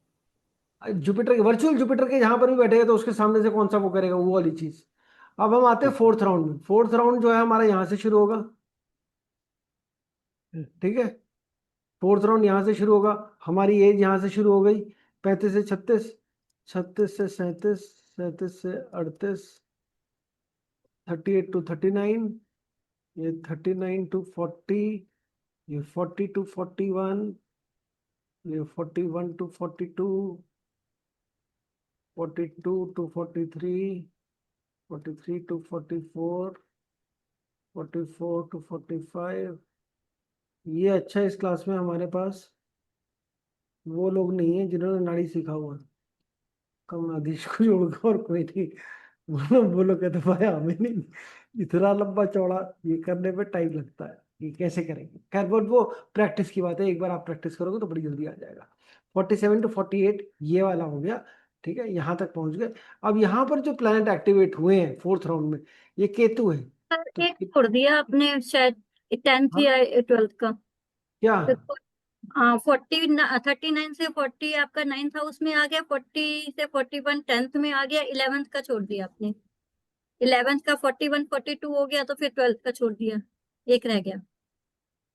जुपिटर के, वर्चुअल जुपिटर के जहां पर भी बैठेगा तो उसके सामने से कौन सा वो करेगा, वो वाली चीज। अब हम आते हैं फोर्थ राउंड में। फोर्थ राउंड जो है हमारा यहाँ से शुरू होगा, ठीक है। फोर्थ राउंड यहाँ से शुरू होगा, हमारी एज यहाँ से शुरू हो गई 35 से 36, 36 से 37, 37 से 38, 38 to 39, ये 39 to 40, ये 40 to 41, ये 41 to 42, 42 to 43, 43 to 44, 44 to 45। ये अच्छा है, इस क्लास में हमारे पास वो लोग नहीं है जिन्होंने नाड़ी सीखा हुआ, कमलाधीश को छोड़कर और कोई नहीं। वो लोग कहते भाई हमें नहीं, इतना लंबा चौड़ा ये करने में टाइम लगता है, ये कैसे करेंगे। खैर वो प्रैक्टिस की बात है, एक बार आप प्रैक्टिस करोगे तो बड़ी जल्दी आ जाएगा। 47 to 48 ये वाला हो गया, ठीक है, यहाँ तक पहुंच गए। अब यहाँ पर जो प्लैनेट एक्टिवेट हुए हैं फोर्थ राउंड में, ये केतु है। सर तो एक छोड़ दिया आपने शायद 10th हाँ, या 12th का। क्या 39 से 40 आपका 9th हाउस में आ गया, 40 से 41 10th में आ गया, 11th का छोड़ दिया आपने। 11th का 41 42 हो गया, तो फिर 12th का छोड़ दिया, एक रह गया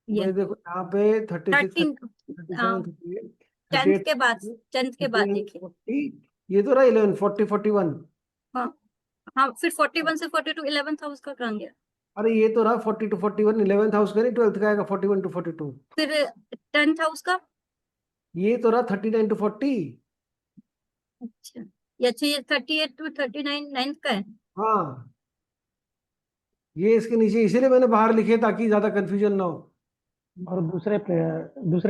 ये भाई देखो यहाँ पे 36, 13 37, 38, 10th के 38, बाद 10th के बाद 39, देखिए। 40, ये तो रहा 11, 40, 41। हाँ हाँ, फिर 41 से 42 11th हाउस का कहाँ गया? अरे ये तो रहा 40 to 41, 11th हाउस का नहीं, 12th का आएगा 41 to 42। फिर 10th हाउस का। ये तो रहा 39 to 40। अच्छा, ये अच्छा, ये 38 to 39 9th का है। हाँ, ये इसके नीचे इसीलिए मैंने बाहर लिखे ताकि ज्यादा कंफ्यूजन ना हो। और दूसरे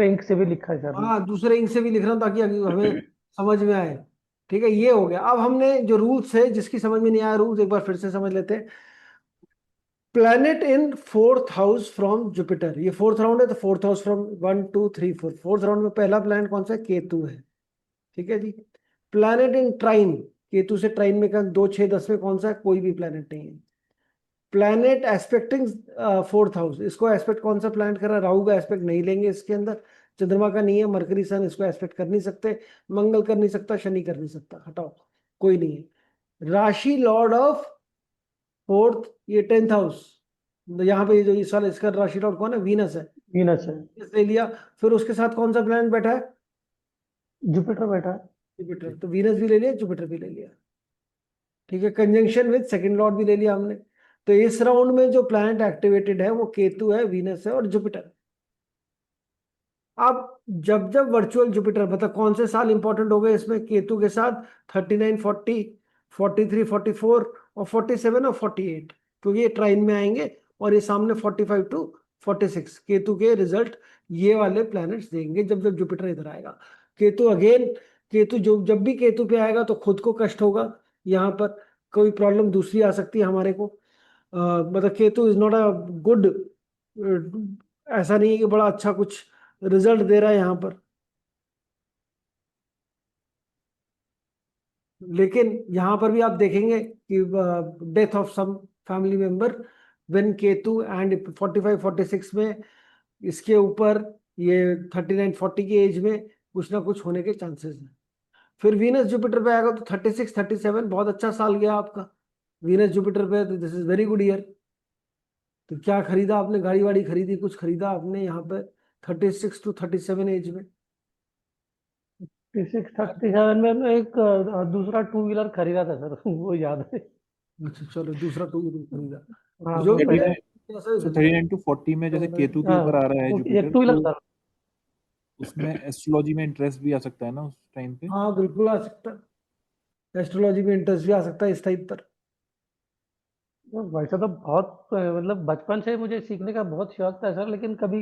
इंक से भी लिखा है सर। हाँ, दूसरे इंक से भी लिख रहा हूँ ताकि हमें समझ में आए। ठीक है, ये हो गया। अब हमने जो रूल्स है, जिसकी समझ में नहीं आया रूल्स एक बार फिर से समझ लेते हैं। Planet in fourth house from Jupiter, ये फोर्थ राउंड है तो fourth house from 1 2 3 4। Fourth round में पहला प्लैनेट कौन सा है? केतु है, ठीक है जी। प्लैनेट इन ट्राइन, केतु से ट्राइन में 2 6 10 में कौन सा है? कोई भी प्लैनेट नहीं है। प्लैनेट एस्पेक्टिंग फोर्थ हाउस, इसको एस्पेक्ट कौन सा प्लैनेट कर रहा है? राहु का एस्पेक्ट नहीं लेंगे इसके अंदर, चंद्रमा का नहीं है, मरकरी सन इसको एस्पेक्ट कर नहीं सकते, मंगल कर नहीं सकता, शनि कर नहीं सकता, हटाओ, कोई नहीं है। राशि लॉर्ड ऑफ फोर्थ, ये 10th हाउस, यहाँ पे जो इस साल इसका राशि लॉर्ड कौन है? वीनस है, वीनस है। ले लिया। फिर उसके साथ कौन सा प्लैनेट बैठा है? जुपिटर बैठा है। जुपिटर, तो वीनस भी ले लिया, जुपिटर भी ले लिया, ठीक है। कंजंक्शन विद सेकंड लॉर्ड भी ले लिया हमने। तो इस राउंड में जो प्लैनेट एक्टिवेटेड है वो केतु है, वीनस है और जुपिटर। अब जब जब वर्चुअल जुपिटर, मतलब कौन से साल इंपॉर्टेंट हो गए इसमें केतु के साथ? 39 40, 43 44 और 47 और 48, क्योंकि ये ट्राइन में आएंगे। और ये सामने 45 to 46 केतु के रिजल्ट ये वाले प्लैनेट्स देंगे जब जब जुपिटर इधर आएगा। केतु अगेन, केतु जो जब भी केतु पे आएगा तो खुद को कष्ट होगा, यहाँ पर कोई प्रॉब्लम दूसरी आ सकती है हमारे को। मतलब Ketu is not a good, ऐसा नहीं है कि बड़ा अच्छा कुछ रिजल्ट दे रहा है यहाँ पर। लेकिन यहाँ पर भी आप देखेंगे कि death of some family member when Ketu and 45 46 में, इसके ऊपर ये 39 40 की एज में कुछ ना कुछ होने के चांसेस हैं। फिर वीनस जुपिटर पे आएगा तो 36 37, बहुत अच्छा साल गया आपका वीनस जुपिटर पे, तो this is very good year. तो क्या खरीदा आपने? गाड़ी वाड़ी खरीदी, कुछ खरीदा आपने यहाँ पे 36 to 37 एज में? 36 37 में मैं एक दूसरा 2 व्हीलर खरीदा था सर, वो याद है। अच्छा चलो, दूसरा टू व्हीलर खरीदा। हाँ, जो वो भी पहले। ऐसा सो खरीदा। 39 टू 40 में जैसे केतु के हाँ, ऊपर आ रहा है एक जुपिटर, 2 व्हीलर तो सर। उसमें एस्ट्रोलॉजी में इंटरेस्ट भी आ सकता है ना उस टाइम पे। हाँ बिल्कुल आ सकता है, एस्ट्रोलॉजी में इंटरेस्ट भी आ सकता है इस टाइप पर। वैसे तो बहुत मतलब बचपन से मुझे सीखने का बहुत शौक था सर, लेकिन कभी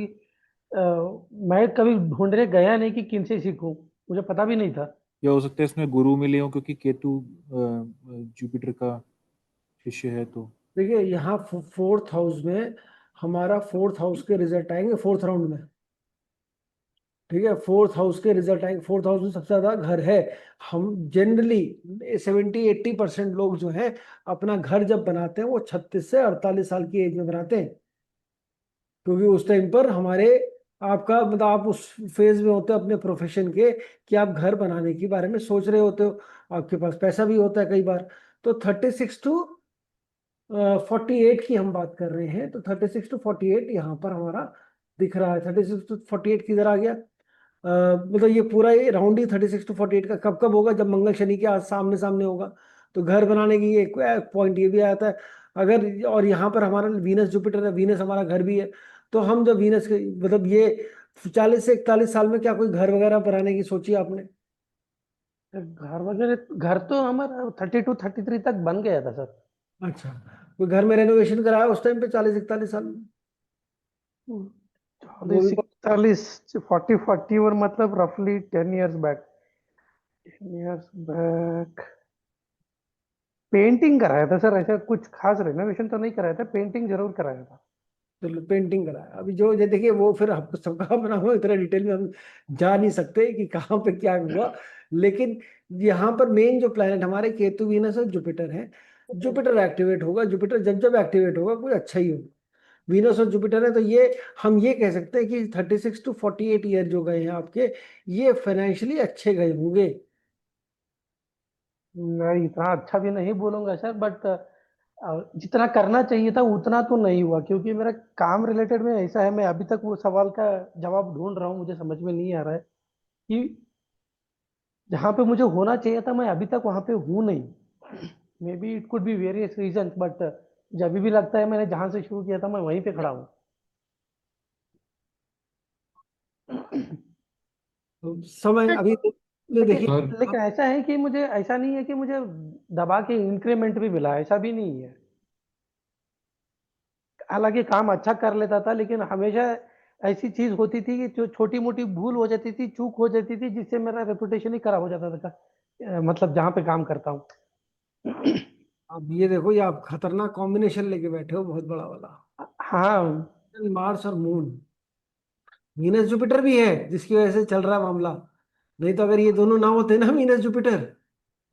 मैं कभी ढूंढने गया नहीं कि किन से सीखूं, मुझे पता भी नहीं था। या हो सकता है इसमें गुरु मिले हो, क्योंकि केतु जुपिटर का शिष्य है तो। देखिए यहाँ फोर्थ हाउस में हमारा फोर्थ हाउस के रिजल्ट आएंगे फोर्थ राउंड में, ठीक है। फोर्थ हाउस के रिजल्ट आएंगे, फोर्थ हाउस में सबसे ज्यादा घर है। हम जनरली 70 80% लोग जो है अपना घर जब बनाते हैं वो 36 से 48 साल की एज में बनाते हैं, क्योंकि उस टाइम पर हमारे, आपका मतलब आप उस फेज में होते हो अपने प्रोफेशन के कि आप घर बनाने के बारे में सोच रहे होते हो, आपके पास पैसा भी होता है कई बार। तो 36 to 48 की हम बात कर रहे हैं, तो 36 to 48 यहाँ पर हमारा दिख रहा है। 36 to 48 किधर आ गया? मतलब ये पूरा ये राउंड ही 36 to 48 का कब कब होगा? जब मंगल शनि के सामने सामने होगा। तो घर बनाने की एक पॉइंट ये भी आता है। अगर और यहाँ पर हमारा वीनस जुपिटर है, वीनस हमारा घर भी है। तो हम जब वीनस के मतलब ये 40 से 41 साल में क्या कोई घर वगैरह बनाने की सोची आपने? घर वगैरह, घर तो हमारा 32-33 तक बन गया था सर। अच्छा, कोई घर में रेनोवेशन कराया उस टाइम पे 40-41 साल में? वो भी 40-41 मतलब रफली 10 years back. 10 years back painting कराया था सर, ऐसा कुछ खास रेनोवेशन तो नहीं कराया था, पेंटिंग जरूर कराया था। चलो पेंटिंग कराया। अभी जो ये देखिए वो फिर आपको सबका अपना हो, इतना डिटेल में हम जा नहीं सकते कि कहाँ पे क्या हुआ। लेकिन यहाँ पर मेन जो प्लैनेट हमारे केतु वीनस और जुपिटर है। जुपिटर एक्टिवेट होगा, जुपिटर जब जब एक्टिवेट होगा कोई अच्छा ही होगा। वीनस और जुपिटर है तो ये हम ये कह सकते हैं कि 36 to 48 ईयर जो गए हैं आपके, ये फाइनेंशियली अच्छे गए होंगे। नहीं, इतना अच्छा भी नहीं बोलूंगा सर, बट जितना करना चाहिए था उतना तो नहीं हुआ, क्योंकि मेरा काम रिलेटेड में ऐसा है, मैं अभी तक वो सवाल का जवाब ढूंढ रहा हूँ, मुझे समझ में नहीं आ रहा है कि जहाँ पे मुझे होना चाहिए था मैं अभी तक वहाँ पे हूँ नहीं। Maybe it could be various reason, but जब भी लगता है मैंने जहाँ से शुरू किया था मैं वहीं पे खड़ा हूँ। तो समय सर, अभी लेकिन देखिए सर लेकिन ऐसा है कि मुझे ऐसा नहीं है कि मुझे दबा के इंक्रीमेंट भी मिला, ऐसा भी नहीं है। हालांकि काम अच्छा कर लेता था, लेकिन हमेशा ऐसी चीज होती थी कि जो छोटी मोटी भूल हो जाती थी, चूक हो जाती थी, जिससे मेरा रेपुटेशन ही खराब हो जाता था। मतलब जहाँ पे काम करता हूँ। अब ये देखो, ये आप खतरनाक कॉम्बिनेशन लेके बैठे हो बहुत बड़ा वाला। हाँ, मार्स और मून, वीनस जुपिटर भी है जिसकी वजह से चल रहा है मामला। नहीं तो अगर ये दोनों ना होते ना, वीनस जुपिटर,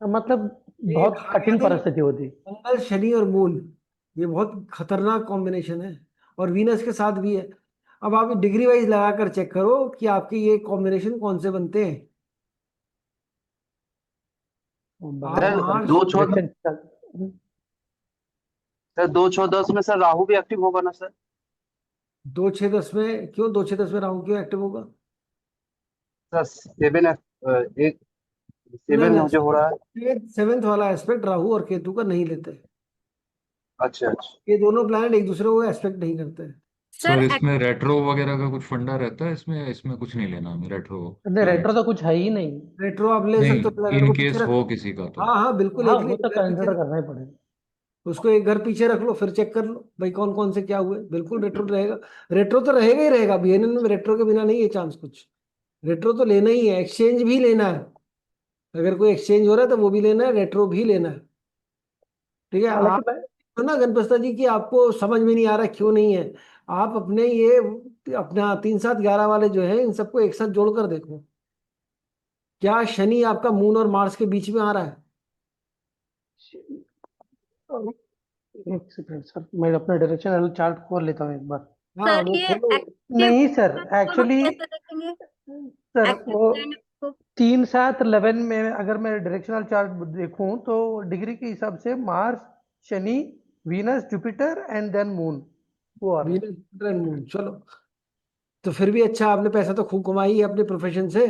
मतलब ये बहुत खा गया कठिन था ये। परिस्थिति होती। मंगल शनि और मून, ये बहुत खतरनाक कॉम्बिनेशन है। और वीनस के साथ भी है। अब आप डिग्री वाइज लगा कर चेक करो कि आपके ये कॉम्बिनेशन कौन से बनते हैं। आप सर मार्स, दो छो डायरेक्शन। सर 2-6-10 में सर राहु भी एक्टिव होगा ना सर? 2-6-10 में क्यों? 2-6-10 में राहु क्यों एक्टिव होगा? सर 7 नहीं में मुझे हो रहा है। नहीं, सेवेंथ वाला एस्पेक्ट राहु और केतु का नहीं लेते। अच्छा अच्छा। ये दोनों प्लैनेट एक दूसरे को एस्पेक्ट नहीं करते। सर सर इसमें रेट्रो वगैरह का कुछ फंडा रहता है, इसमें इसमें कुछ नहीं लेना हमें रेट्रो नहीं, रेट्रो प्लैनेट्स? तो कुछ है ही नहीं। रेट्रो आप ले सकते हो, नहीं, प्लैनेट इन को पीछे केस रख। हो किसी का तो। हाँ हाँ बिल्कुल, हाँ, एक वो तो एक घर पीछे कंसिडर रख, करना ही पड़ेगा। उसको एक घर पीछे रख लो, फिर चेक कर लो भाई कौन कौन से क्या हुए। बिल्कुल रेट्रो रहेगा। रेट्रो तो रहेगा ही रहेगा, बीएनएन में रेट्रो के बिना नहीं है चांस कुछ। रेट्रो तो लेना ही है, एक्सचेंज भी लेना है। अगर कोई एक्सचेंज हो रहा है तो वो भी लेना है, रेट्रो भी लेना है। ठीक है। हाँ, आप लेकिन तो ना गणपति जी की आपको समझ में नहीं आ रहा क्यों नहीं है। आप अपने ये अपना 3-7-11 वाले जो है इन सबको एक साथ जोड़कर देखो। क्या शनि आपका मून और मार्स के बीच में आ रहा है? एक सेकंड सर, मैं अपना डायरेक्शन चार्ट खोल लेता हूँ एक बार। हाँ सर वो ये खोलो। एक्टिव नहीं सर, को हम एक्चुअली कैसे देखेंगे? सर एक्टिव वो प्लेनेट को? 3-7-11 में अगर मैं डायरेक्शनल चार्ट देखूं तो डिग्री के हिसाब से Mars, Shani, Venus, Jupiter and then Moon वो आ रहा है। वीनस जुपिटर मून, चलो। तो फिर भी अच्छा, आपने पैसा तो खूब कमाई है अपने प्रोफेशन से।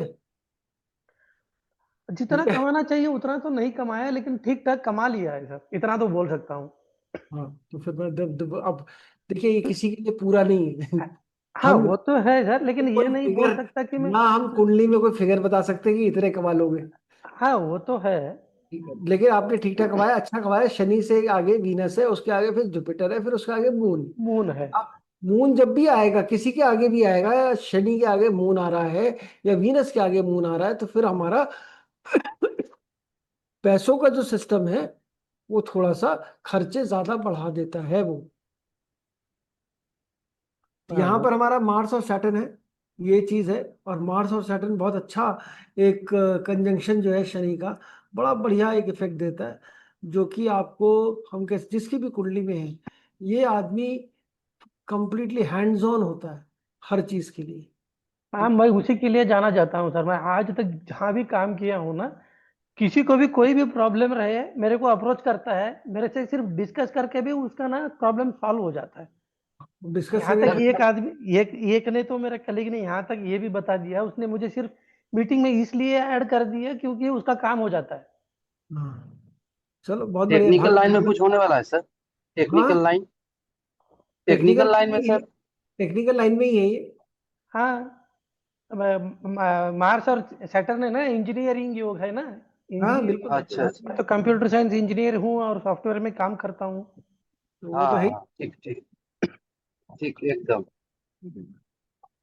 जितना ठीक है। कमाना चाहिए उतना तो नहीं कमाया, लेकिन ठीक ठाक कमा लिया है सर, इतना तो बोल सकता हूँ। हाँ तो फिर अब देखिए, ये किसी के लिए पूरा नहीं है। हाँ, हम वो तो है सर, लेकिन कोई ये नहीं फिगर, बोल सकता कि मैं। ना हम कुंडली में कोई फिगर बता सकते कि इतने कमा लोगे। हाँ, वो तो है। ठीक है, लेकिन आपने ठीक ठाक कमाया, अच्छा कमाया। शनि से आगे वीनस है, उसके आगे फिर जुपिटर है, फिर उसके आगे मून। मून है। अब मून जब भी आएगा, किसी के आगे भी आएगा, या शनि के आगे मून आ रहा है या वीनस के आगे मून आ रहा है, तो फिर हमारा पैसों का जो सिस्टम है वो थोड़ा सा खर्चे ज्यादा बढ़ा देता है वो। तो हाँ, यहाँ वो पर हमारा मार्स और सैटर्न है, ये चीज है। और मार्स और सैटर्न बहुत अच्छा एक कंजंक्शन जो है शनि का, बड़ा बढ़िया एक इफेक्ट देता है। जो कि आपको, हम कह जिसकी भी कुंडली में है, ये आदमी कंप्लीटली हैंड्स ऑन होता है हर चीज के लिए। हाँ, मैं उसी के लिए जाना चाहता हूँ सर। मैं आज तक जहाँ भी काम किया हूँ ना, किसी को भी कोई भी प्रॉब्लम रहे मेरे को अप्रोच करता है, मेरे से सिर्फ डिस्कस करके भी उसका ना प्रॉब्लम सॉल्व हो जाता है। डिस्कस यहाँ तक एक आदमी एक ने तो, मेरा कलीग ने यहाँ तक ये भी बता दिया, उसने मुझे सिर्फ मीटिंग में इसलिए ऐड कर दिया क्योंकि उसका काम हो जाता है। हाँ, चलो बहुत बढ़िया। टेक्निकल लाइन में कुछ होने वाला है सर? हाँ, technical line, technical technical line में सर? टेक्निकल लाइन में ही है ये। हाँ, मार्स और सैटर्न है ना, इंजीनियरिंग योग है ना, हाँ इंजीनियरिंग। बिल्कुल। अच्छा अच्छा। मैं तो कंप्यूटर साइंस इंजीनियर हूँ और सॉफ्टवेयर में काम करता हूँ। तो वो हाँ तो है हाँ, ठीक ठीक ठीक एकदम। ही।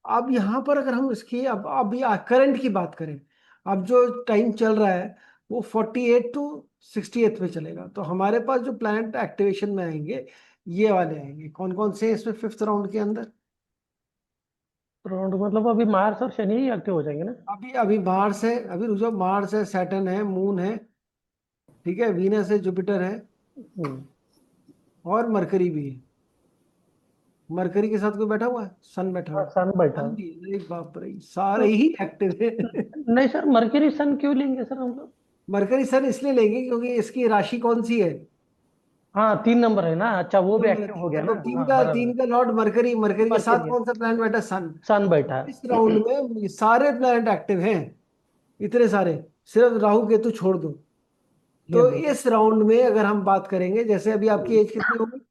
अब यहाँ पर अगर हम इसकी अब अभी करंट की बात करें, अब जो टाइम चल रहा है वो 48 टू 68 में चलेगा। तो हमारे पास जो प्लैनेट एक्टिवेशन में आएंगे ये वाले आएंगे। कौन कौन से हैं इसमें फिफ्थ राउंड के अंदर? राउंड मतलब अभी मार्स और शनि ही एक्टिव हो जाएंगे ना। अभी अभी मार्स है, अभी रुक जाओ, मार्स है, सैटर्न है, मून है, ठीक है, वीनस है, जुपिटर है, हम्म। और मरकरी भी है। मरकरी के साथ कोई बैठा हुआ है? सन बैठा हाँ, हुआ है। सन बैठा सन है। भी है। अरे बाप रे, सारे तो ही एक्टिव है। नहीं सर, मरकरी सन क्यों लेंगे सर हम लोग? मरकरी सन इसलिए लेंगे क्योंकि इसकी राशि कौन सी है? हाँ, 3 नंबर है ना, अच्छा वो भी नंबर है एक्टिव हो तीन गया का। ना। तो तीन हाँ, का बराबर। तीन का लॉर्ड मरकरी, मरकरी के साथ मरकरी है, कौन सा प्लैनेट बैठा? सन। सन बैठा इस है। राउंड में ये सारे प्लैनेट एक्टिव हैं, इतने सारे, सिर्फ राहु केतु छोड़ दो। ये तो दो। इस राउंड में अगर हम बात करेंगे, जैसे अभी आपकी एज कितनी होगी?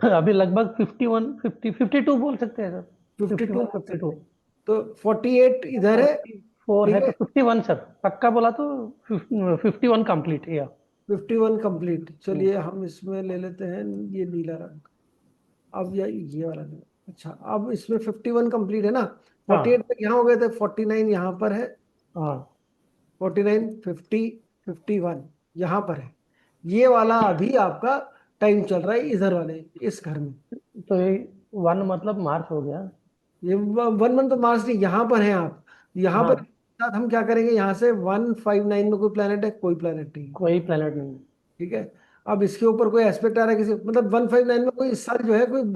अभी लगभग 51, 52 बोल सकते हैं सर। 52 51, बोल 52। सकते हैं। तो 48 इधर है, 44 है ठीक तो है। 51 सर, पक्का बोला तो 51 कंप्लीट है या। 51 कंप्लीट। चलिए हम इसमें ले लेते हैं ये नीला रंग। अब ये वाला नहीं। अच्छा, अब इसमें 51 कंप्लीट है ना। 48 हाँ तक यहाँ हो गए थे, 49 यहाँ पर है, हाँ। 49, 50, 51 यहाँ पर है। ये वाला अभी आपका टाइम चल रहा है इधर वाले इस घर में। तो ये 1 मतलब मार्च हो गया। ये 1 मंथ तो मार्च नहीं, यहाँ पर है आप। यहाँ पर हाँ, साथ हम क्या करेंगे, यहाँ से 159 में कोई प्लेनेट है? कोई प्लेनेट नहीं। कोई प्लेनेट नहीं। ठीक है। अब इसके ऊपर कोई एस्पेक्ट आ रहा है किसी, मतलब 159 में कोई इस साल जो है कोई,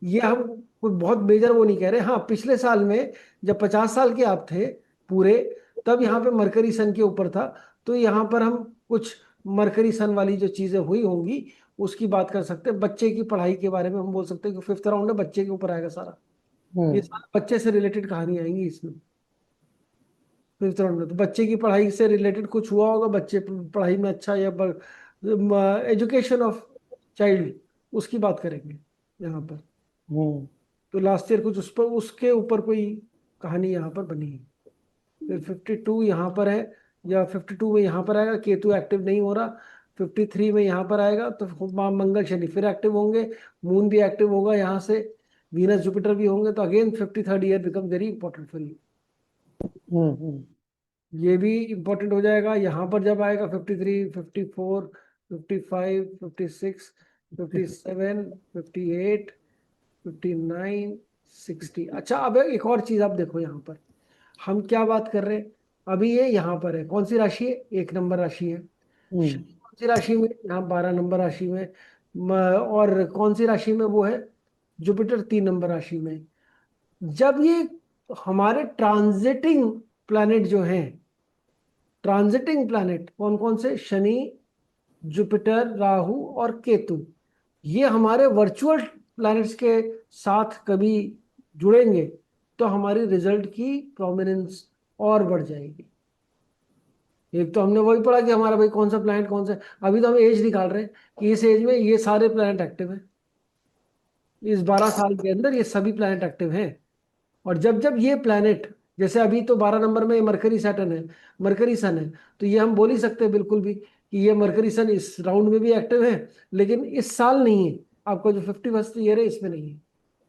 ये हम कोई बहुत मेजर वो नहीं कह रहे। हाँ, पिछले साल में जब 50 साल के आप थे पूरे, तब यहाँ पे मरकरी सन के ऊपर था। तो यहाँ पर हम कुछ मरकरी सन वाली जो चीजें हुई होंगी उसकी बात कर सकते हैं। बच्चे की पढ़ाई के बारे में हम बोल सकते हैं कि फिफ्थ राउंड है, बच्चे के ऊपर आएगा सारा। ये हम्म। सारा बच्चे से रिलेटेड कहानी आएंगी इसमें फिफ्थ राउंड में। तो बच्चे की पढ़ाई से रिलेटेड कुछ हुआ होगा, बच्चे पढ़ाई में अच्छा, या एजुकेशन ऑफ चाइल्ड, उसकी बात करेंगे यहाँ पर। हम्म। तो लास्ट ईयर कुछ उस पर, उसके ऊपर कोई कहानी यहाँ पर बनी है। फिर 52 यहाँ पर है, या 52 में यहाँ पर आएगा, केतु एक्टिव नहीं हो रहा। 53 में यहाँ पर आएगा तो मंगल शनि फिर एक्टिव होंगे, मून भी एक्टिव होगा यहाँ से, वीनस जुपिटर भी होंगे। तो again 53rd year become very important for you. हम्म। ये भी इंपॉर्टेंट हो जाएगा। यहाँ पर जब आएगा 53, 54, 55, 56, 57, 58, 59, 60। अच्छा, अब एक और चीज आप देखो यहाँ पर, हम क्या बात कर रहे हैं? अभी ये यहाँ पर है, कौन सी राशि है? 1 नंबर राशि है। हम्म। शनि कौन सी राशि में? यहाँ 12 नंबर राशि में। और कौन सी राशि में वो है? जुपिटर 3 नंबर राशि में। जब ये हमारे ट्रांजिटिंग प्लैनेट जो हैं, ट्रांजिटिंग प्लैनेट कौन कौन से? शनि, जुपिटर, राहु और केतु, ये हमारे वर्चुअल प्लैनेट्स के साथ कभी जुड़ेंगे तो हमारी रिजल्ट की प्रोमिनेंस और बढ़ जाएगी। एक तो हमने वही पढ़ा कि हमारा भाई कौन सा प्लैनेट कौन सा। अभी तो हम एज निकाल रहे हैं कि इस एज में ये सारे प्लैनेट एक्टिव हैं, इस 12 साल के अंदर ये सभी प्लैनेट एक्टिव हैं। और जब जब ये प्लैनेट, जैसे अभी तो 12 नंबर में मरकरी सैटर्न है, मरकरी सन है, तो ये हम बोल ही सकते हैं बिल्कुल भी कि ये मरकरी सन इस राउंड में भी एक्टिव है, लेकिन इस साल नहीं है। आपका जो 51st ईयर है इसमें नहीं है।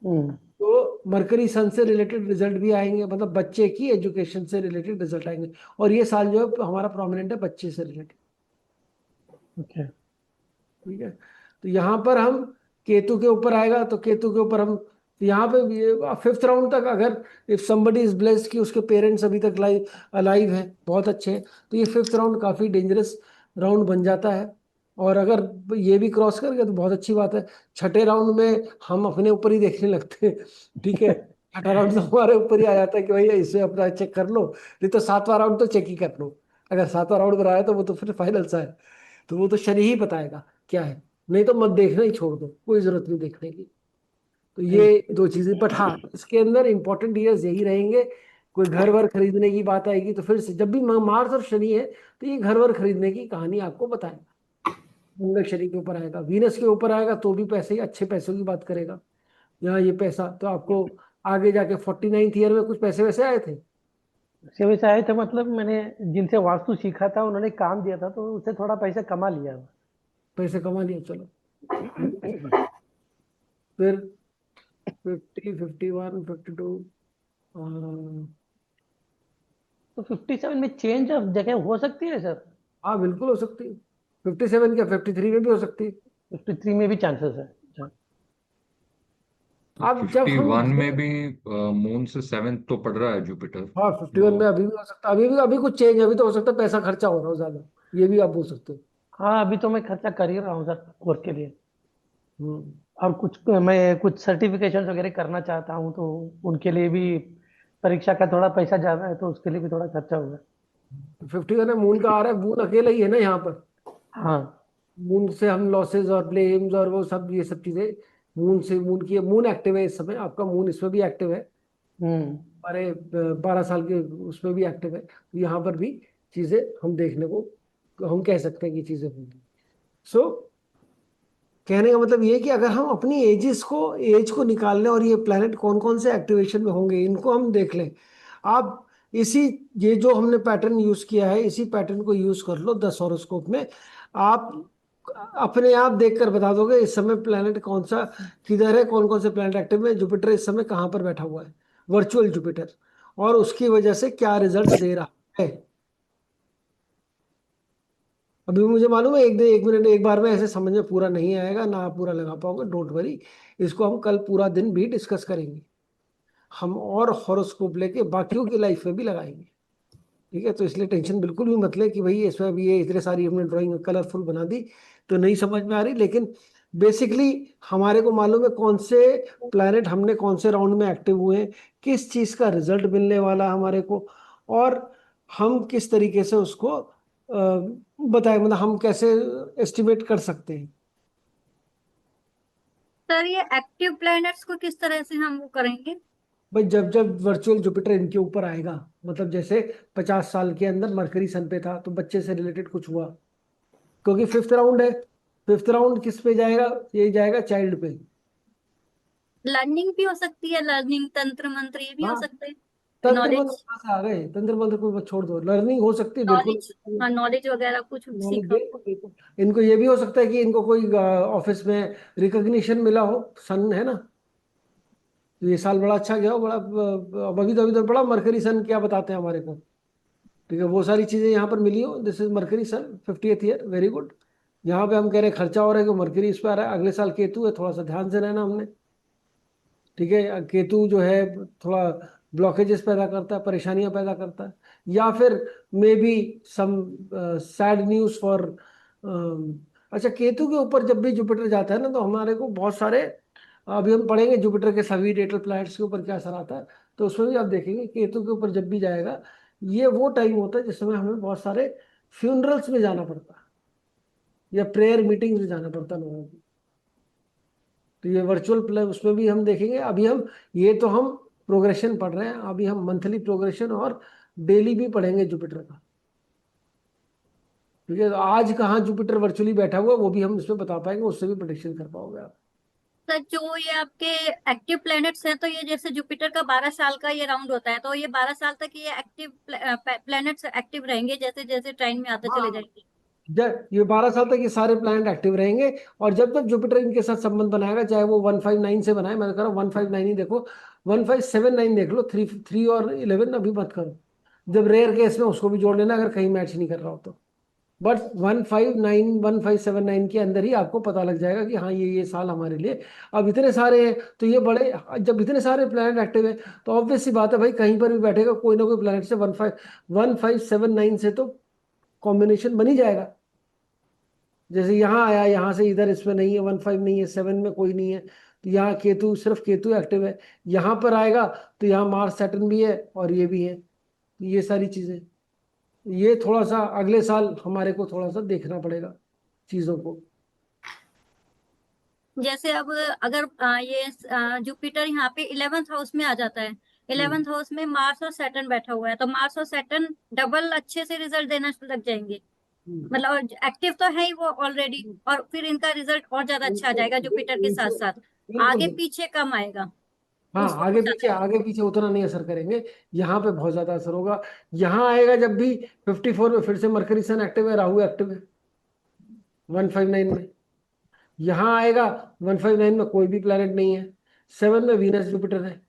हम्म। तो मरकरी सन से रिलेटेड रिजल्ट भी आएंगे, मतलब बच्चे की एजुकेशन से रिलेटेड रिजल्ट आएंगे। और ये साल जो है हमारा प्रोमिनेंट है बच्चे से रिलेटेड। ओके। ठीक है। तो यहाँ पर हम केतु के ऊपर आएगा, तो केतु के ऊपर हम यहाँ पे फिफ्थ राउंड तक, अगर इफ समबडी इज ब्लेस्ड कि उसके पेरेंट्स अभी तक अलाइव हैं, बहुत अच्छे हैं, तो ये फिफ्थ राउंड काफी डेंजरस राउंड बन जाता है। और अगर ये भी क्रॉस कर गया तो बहुत अच्छी बात है। छठे राउंड में हम अपने ऊपर ही देखने लगते हैं। ठीक है, छठा राउंड तो हमारे ऊपर ही आ जाता है कि भैया इसे अपना चेक कर लो, नहीं तो 7वां राउंड तो चेक ही कर लो। अगर 7वां राउंड करा है तो वो तो फिर फाइनल सा है, तो वो तो शनि ही बताएगा क्या है। नहीं तो मत देखना ही छोड़ दो, कोई जरूरत नहीं देखने की। तो ये दो चीजें, बट हाँ इसके अंदर इंपॉर्टेंट ईयर्स यही रहेंगे। कोई घर वर खरीदने की बात आएगी तो फिर से जब भी मार्स और शनि है तो ये घर वर खरीदने की कहानी आपको बताएगा। मंगल शनि के ऊपर आएगा, वीनस के ऊपर आएगा तो भी पैसे ही अच्छे पैसों की बात करेगा। यहाँ ये पैसा तो आपको आगे जाके 49th ईयर में कुछ पैसे वैसे आए थे। से वैसे आए थे, मतलब मैंने जिनसे वास्तु सीखा था उन्होंने काम दिया था, तो उससे थोड़ा पैसा कमा लिया। पैसे कमा लिए, चलो। फिर 50, 51, 52, तो 57 में चेंज ऑफ जगह हो सकती है सर? हाँ बिल्कुल हो सकती है। 57 क्या 53 में भी हो सकती है। 53 में भी चांसेस है? अच्छा। अब जब हम 51 में भी मून से 7th तो पड़ रहा है जुपिटर। हाँ 51 में तो अभी भी हो सकता है, अभी कुछ चेंज, अभी तो हो सकता है पैसा खर्चा हो रहा हो ज्यादा, ये भी आप बोल सकते हो। हाँ, अभी तो मैं खर्चा कर ही रहा हूँ सर कोर्स के लिए। हम्म। और मैं कुछ सर्टिफिकेशन वगैरह करना चाहता हूँ, तो उनके लिए भी परीक्षा का थोड़ा पैसा ज्यादा है, तो उसके लिए भी थोड़ा खर्चा होगा। 51 है, मून का आ रहा है, मून अकेला ही है ना यहाँ पर। हाँ। मून से हम लॉसेज और ब्लेम्स और वो सब, ये सब चीजें मून से, मून एक्टिव है इस समय, आपका मून इसमें भी एक्टिव है। हम्म। हमारे 12 साल के उसमें भी एक्टिव है, तो यहाँ पर भी चीजें हम देखने को, हम कह सकते हैं कि चीजें होंगी। सो कहने का मतलब ये है कि अगर हम अपनी एज को निकाल लें और ये प्लैनेट कौन कौन से एक्टिवेशन में होंगे इनको हम देख लें। आप इसी, ये जो हमने पैटर्न यूज किया है इसी पैटर्न को यूज कर लो 10 हॉरोस्कोप में। आप अपने आप देखकर बता दोगे इस समय प्लैनेट कौन सा किधर है, कौन कौन से प्लैनेट एक्टिव में, जुपिटर इस समय कहाँ पर बैठा हुआ है, वर्चुअल जुपिटर, और उसकी वजह से क्या रिजल्ट दे रहा है। अभी मुझे मालूम है एक मिनट एक बार में ऐसे समझ में पूरा नहीं आएगा ना, आप पूरा लगा पाओगे, डोंट वरी। इसको हम कल पूरा दिन भी डिस्कस करेंगे, हम और हॉरोस्कोप लेके बाकियों की लाइफ में भी लगाएंगे। ठीक है, तो इसलिए टेंशन बिल्कुल भी मत ले कि भाई इसमें अभी ये इतने सारी हमने ड्राइंग कलरफुल बना दी तो नहीं समझ में आ रही, लेकिन बेसिकली हमारे को मालूम है कौन से प्लैनेट हमने कौन से राउंड में एक्टिव हुए हैं, किस चीज का रिजल्ट मिलने वाला है हमारे को, और हम किस तरीके से उसको बताए, मतलब हम कैसे एस्टिमेट कर सकते हैं। सर ये एक्टिव प्लैनेट्स को किस तरह से हम वो करेंगे? भाई जब जब वर्चुअल जुपिटर इनके ऊपर आएगा, मतलब जैसे 50 साल के अंदर मरकरी सन पे था तो बच्चे से रिलेटेड कुछ हुआ, क्योंकि 5th राउंड है। 5th राउंड किस पे जाएगा, ये जाएगा चाइल्ड पे। लर्निंग भी हो सकती है, लर्निंग, तंत्र मंत्र ये भी हो हाँ, सकते हैं। तंत्र मंत्र नॉलेज, कहाँ से आ गए, तंत्र मंत्र को छोड़ दो, लर्निंग हो सकती है बिल्कुल। नॉलेज, हाँ नॉलेज वगैरह कुछ नॉलेज सीखा बिल्कुल हो। बिल्कुल। इनको ये भी हो सकता है कि इनको कोई ऑफिस में रिकॉग्निशन मिला हो, सन है ना, तो ये साल बड़ा अच्छा गया हो, बड़ा अभी तो बड़ा मरकरी सन क्या बताते हैं हमारे को। ठीक है, वो सारी चीजें यहाँ पर मिली हो, this is Mercury Sun 50th year, very good. यहाँ पे हम कह रहे हैं खर्चा हो रहा है कि मरकरी इस पे आ रहा है, अगले साल केतु है, थोड़ा सा ध्यान से रहना हमने। ठीक है, केतु जो है थोड़ा ब्लॉकेजेस पैदा करता है, परेशानियां पैदा करता है, या फिर maybe some sad news for. अच्छा, केतु के ऊपर जब भी जुपिटर जाता है ना तो हमारे को बहुत सारे, अभी हम पढ़ेंगे जुपिटर के सभी डेटल प्लैनेट्स के ऊपर क्या असर आता है, तो उसमें भी आप देखेंगे केतु के ऊपर जब भी जाएगा, ये वो टाइम होता है जिस समय हमें बहुत सारे फ्यूनरल्स में जाना पड़ता है या प्रेयर मीटिंग्स में जाना पड़ता है लोगों को। तो ये वर्चुअल प्ले उसमें भी हम देखेंगे। अभी हम, ये तो हम प्रोग्रेशन पढ़ रहे हैं, अभी हम मंथली प्रोग्रेशन और डेली भी पढ़ेंगे जुपिटर का। ठीक है, तो आज कहाँ जुपिटर वर्चुअली बैठा हुआ है, वो भी हम इसमें बता पाएंगे, उससे भी प्रोडिक्शन कर पाओगे आप। सर जो ये आपके एक्टिव प्लैनेट्स हैं, तो ये जैसे जुपिटर का 12 साल का ये राउंड होता है, तो ये 12 साल तक ये एक्टिव प्लैनेट्स एक्टिव रहेंगे, जैसे जैसे टाइम में आते चले हाँ, जाएंगे। जब ये 12 साल तक ये सारे प्लैनेट एक्टिव रहेंगे, और जब तक जुपिटर इनके साथ संबंध बनाएगा, चाहे वो 159 से बनाए, मैंने कहा 159 ही देखो, 1579 देख लो, 3 और 11 अभी मत करो, जब रेयर केस में उसको भी जोड़ लेना अगर कहीं मैच नहीं कर रहा हो तो। बट 159 1579 के अंदर ही आपको पता लग जाएगा कि हाँ ये साल हमारे लिए। अब इतने सारे हैं तो ये बड़े, जब इतने सारे प्लैनेट एक्टिव है तो ऑब्वियस सी बात है भाई, कहीं पर भी बैठेगा कोई ना कोई प्लैनेट से 1579 से तो कॉम्बिनेशन बन ही जाएगा। जैसे यहाँ आया, यहाँ से इधर इसमें नहीं है, 15 नहीं है, 7 में कोई नहीं है, तो यहाँ केतु, सिर्फ केतु एक्टिव है। यहाँ पर आएगा तो यहाँ मार्स सैटर्न भी है और ये भी है, तो ये सारी चीजें। ये थोड़ा सा अगले साल हमारे को थोड़ा सा देखना पड़ेगा चीजों को। जैसे अब अगर ये जुपिटर यहाँ पे 11th हाउस में आ जाता है, 11th हाउस में मार्स और सैटर्न बैठा हुआ है, तो मार्स और सैटर्न डबल अच्छे से रिजल्ट देना लग जाएंगे। मतलब एक्टिव तो है ही वो ऑलरेडी, और फिर इनका रिजल्ट और ज्यादा अच्छा आ जाएगा जुपिटर के साथ साथ। आगे बिल्कुल। पीछे कम आएगा, हाँ, उस वो ज्यादा आएगा। आगे पीछे उतना नहीं असर करेंगे, यहाँ पे बहुत ज्यादा असर होगा। यहाँ आएगा जब भी 54 में फिर से मरकरी सन एक्टिव है, राहु एक्टिव है 159 में। यहाँ आएगा 159 में कोई भी प्लेनेट नहीं है, 7 में वीनस जुपिटर है,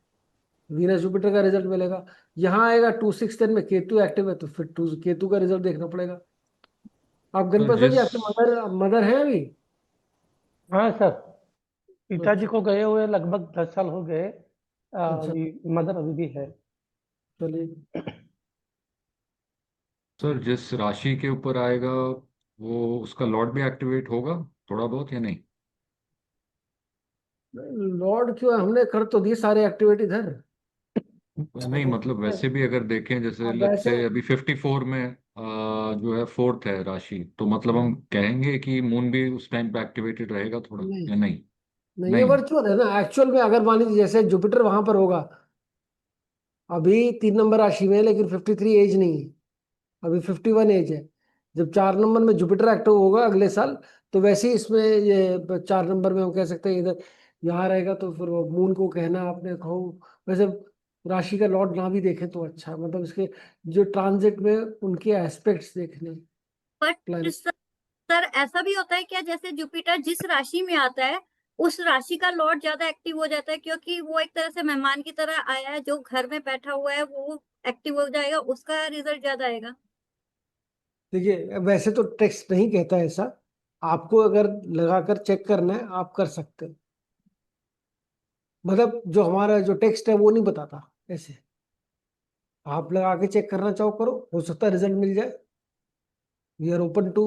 वीनस जुपिटर का रिजल्ट मिलेगा। यहाँ आएगा 2 6 10 में केतु एक्टिव है, तो फिर केतु का रिजल्ट देखना पड़ेगा। आप तो गणपत सर जी, जिस आपके मदर मदर है अभी? हाँ सर, पिताजी अच्छा। को गए हुए लगभग 10 साल हो गए। अच्छा, अभी मदर अभी भी है। चलिए। सर जिस राशि के ऊपर आएगा वो उसका लॉर्ड भी एक्टिवेट होगा थोड़ा बहुत या नहीं? लॉर्ड क्यों, हमने कर तो दिए सारे एक्टिविटी इधर। नहीं मतलब वैसे भी अगर देखें, जैसे अब लेट्स वैसे से अभी 54 में जो है फोर्थ है राशि, तो मतलब हम कहेंगे कि मून भी उस टाइम पे एक्टिवेटेड रहेगा थोड़ा नहीं, या नहीं? नहीं, ये नहीं। वर्चुअल है ना। एक्चुअल में अगर मान लीजिए जैसे जुपिटर वहां पर होगा, अभी 3 नंबर राशि में है, लेकिन 53 एज नहीं है, अभी 51 एज है। जब 4 नंबर में जुपिटर एक्टिव होगा अगले साल, तो वैसे ही इसमें ये 4 नंबर में हम कह सकते हैं इधर यहाँ रहेगा, तो फिर वो मून को कहना आपने कहो। वैसे राशि का लॉर्ड ना भी देखें तो अच्छा है, मतलब इसके जो ट्रांजिट में उनके एस्पेक्ट्स देखने बट प्लान। सर ऐसा भी होता है क्या, जैसे जुपिटर जिस राशि में आता है उस राशि का लॉर्ड ज्यादा एक्टिव हो जाता है, क्योंकि वो एक तरह से मेहमान की तरह आया है, जो घर में बैठा हुआ है वो एक्टिव हो जाएगा, उसका रिजल्ट ज्यादा आएगा। देखिए, वैसे तो टेक्स्ट नहीं कहता ऐसा, आपको अगर लगाकर चेक करना है आप कर सकते हैं। मतलब जो हमारा जो टेक्स्ट है वो नहीं बताता ऐसे, आप लगा के चेक करना चाहो करो, हो सकता है रिजल्ट मिल जाए। We are open to.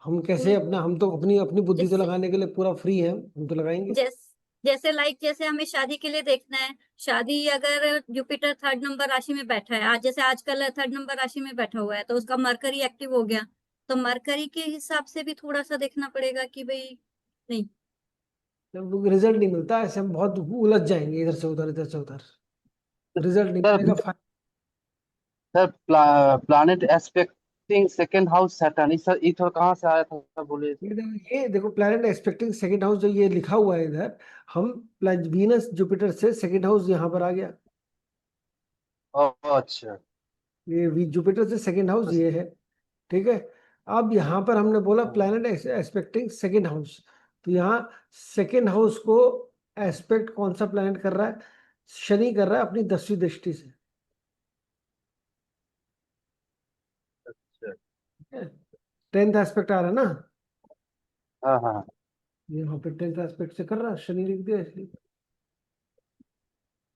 हम कैसे अपना, हम तो अपनी अपनी बुद्धि तो जैसे लगाने के लिए पूरा फ्री है, हम तो लगाएंगे। जैसे लाइक जैसे हमें शादी के लिए देखना है, शादी अगर जुपिटर 3rd नंबर राशि में बैठा है, आज जैसे आजकल 3rd नंबर राशि में बैठा हुआ है, तो उसका मरकरी एक्टिव हो गया, तो मरकरी के हिसाब से भी थोड़ा सा देखना पड़ेगा कि भाई नहीं। रिजल्ट नहीं मिलता ऐसे, हम बहुत उलझ जाएंगे इधर से उधर, इधर से उधर, रिजल्ट नहीं सर मिलेगा। Sir planet expecting second house Saturn, इस सर ये थोड़ा कहाँ से आया था सर, बोले। ये देखो प्लैनेट एक्सपेक्टिंग सेकंड हाउस जो ये लिखा हुआ है इधर, हम वीनस जुपिटर से सेकंड हाउस यहाँ पर आ गया। अच्छा। ये जुपिटर से सेकंड हाउस ये है, ठीक है। अब यहाँ पर हमने बोला प्लैनेट एस्पेक्टिंग सेकंड हाउस, तो यहाँ सेकंड हाउस को एस्पेक्ट कौन सा प्लैनेट कर रहा है? शनि कर रहा है अपनी 10वीं दृष्टि से। 10th एस्पेक्ट आ रहा है ना, हाँ हाँ। यहाँ पे 10th एस्पेक्ट से कर रहा है, शनि लिख दिया इसलिए।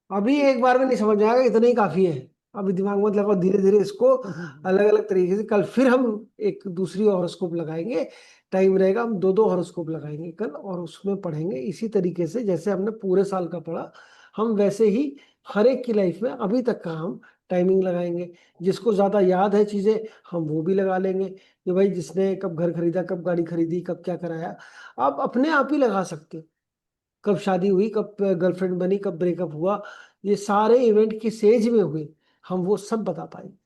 अभी एक बार में नहीं समझ में आएगा, इतना ही काफी है। अभी दिमाग मत लगाओ, धीरे धीरे इसको अलग अलग तरीके से, कल फिर हम एक दूसरी हॉरोस्कोप लगाएंगे, टाइम रहेगा, हम दो दो हॉरोस्कोप लगाएंगे कल, और उसमें पढ़ेंगे इसी तरीके से जैसे हमने पूरे साल का पढ़ा, हम वैसे ही हर एक की लाइफ में अभी तक का हम टाइमिंग लगाएंगे। जिसको ज्यादा याद है चीजें, हम वो भी लगा लेंगे कि भाई जिसने कब घर खरीदा, कब गाड़ी खरीदी, कब क्या कराया, आप अपने आप ही लगा सकते हो। कब शादी हुई, कब गर्लफ्रेंड बनी, कब ब्रेकअप हुआ, ये सारे इवेंट किस एज में हुए, हम वो सब बता पाएंगे।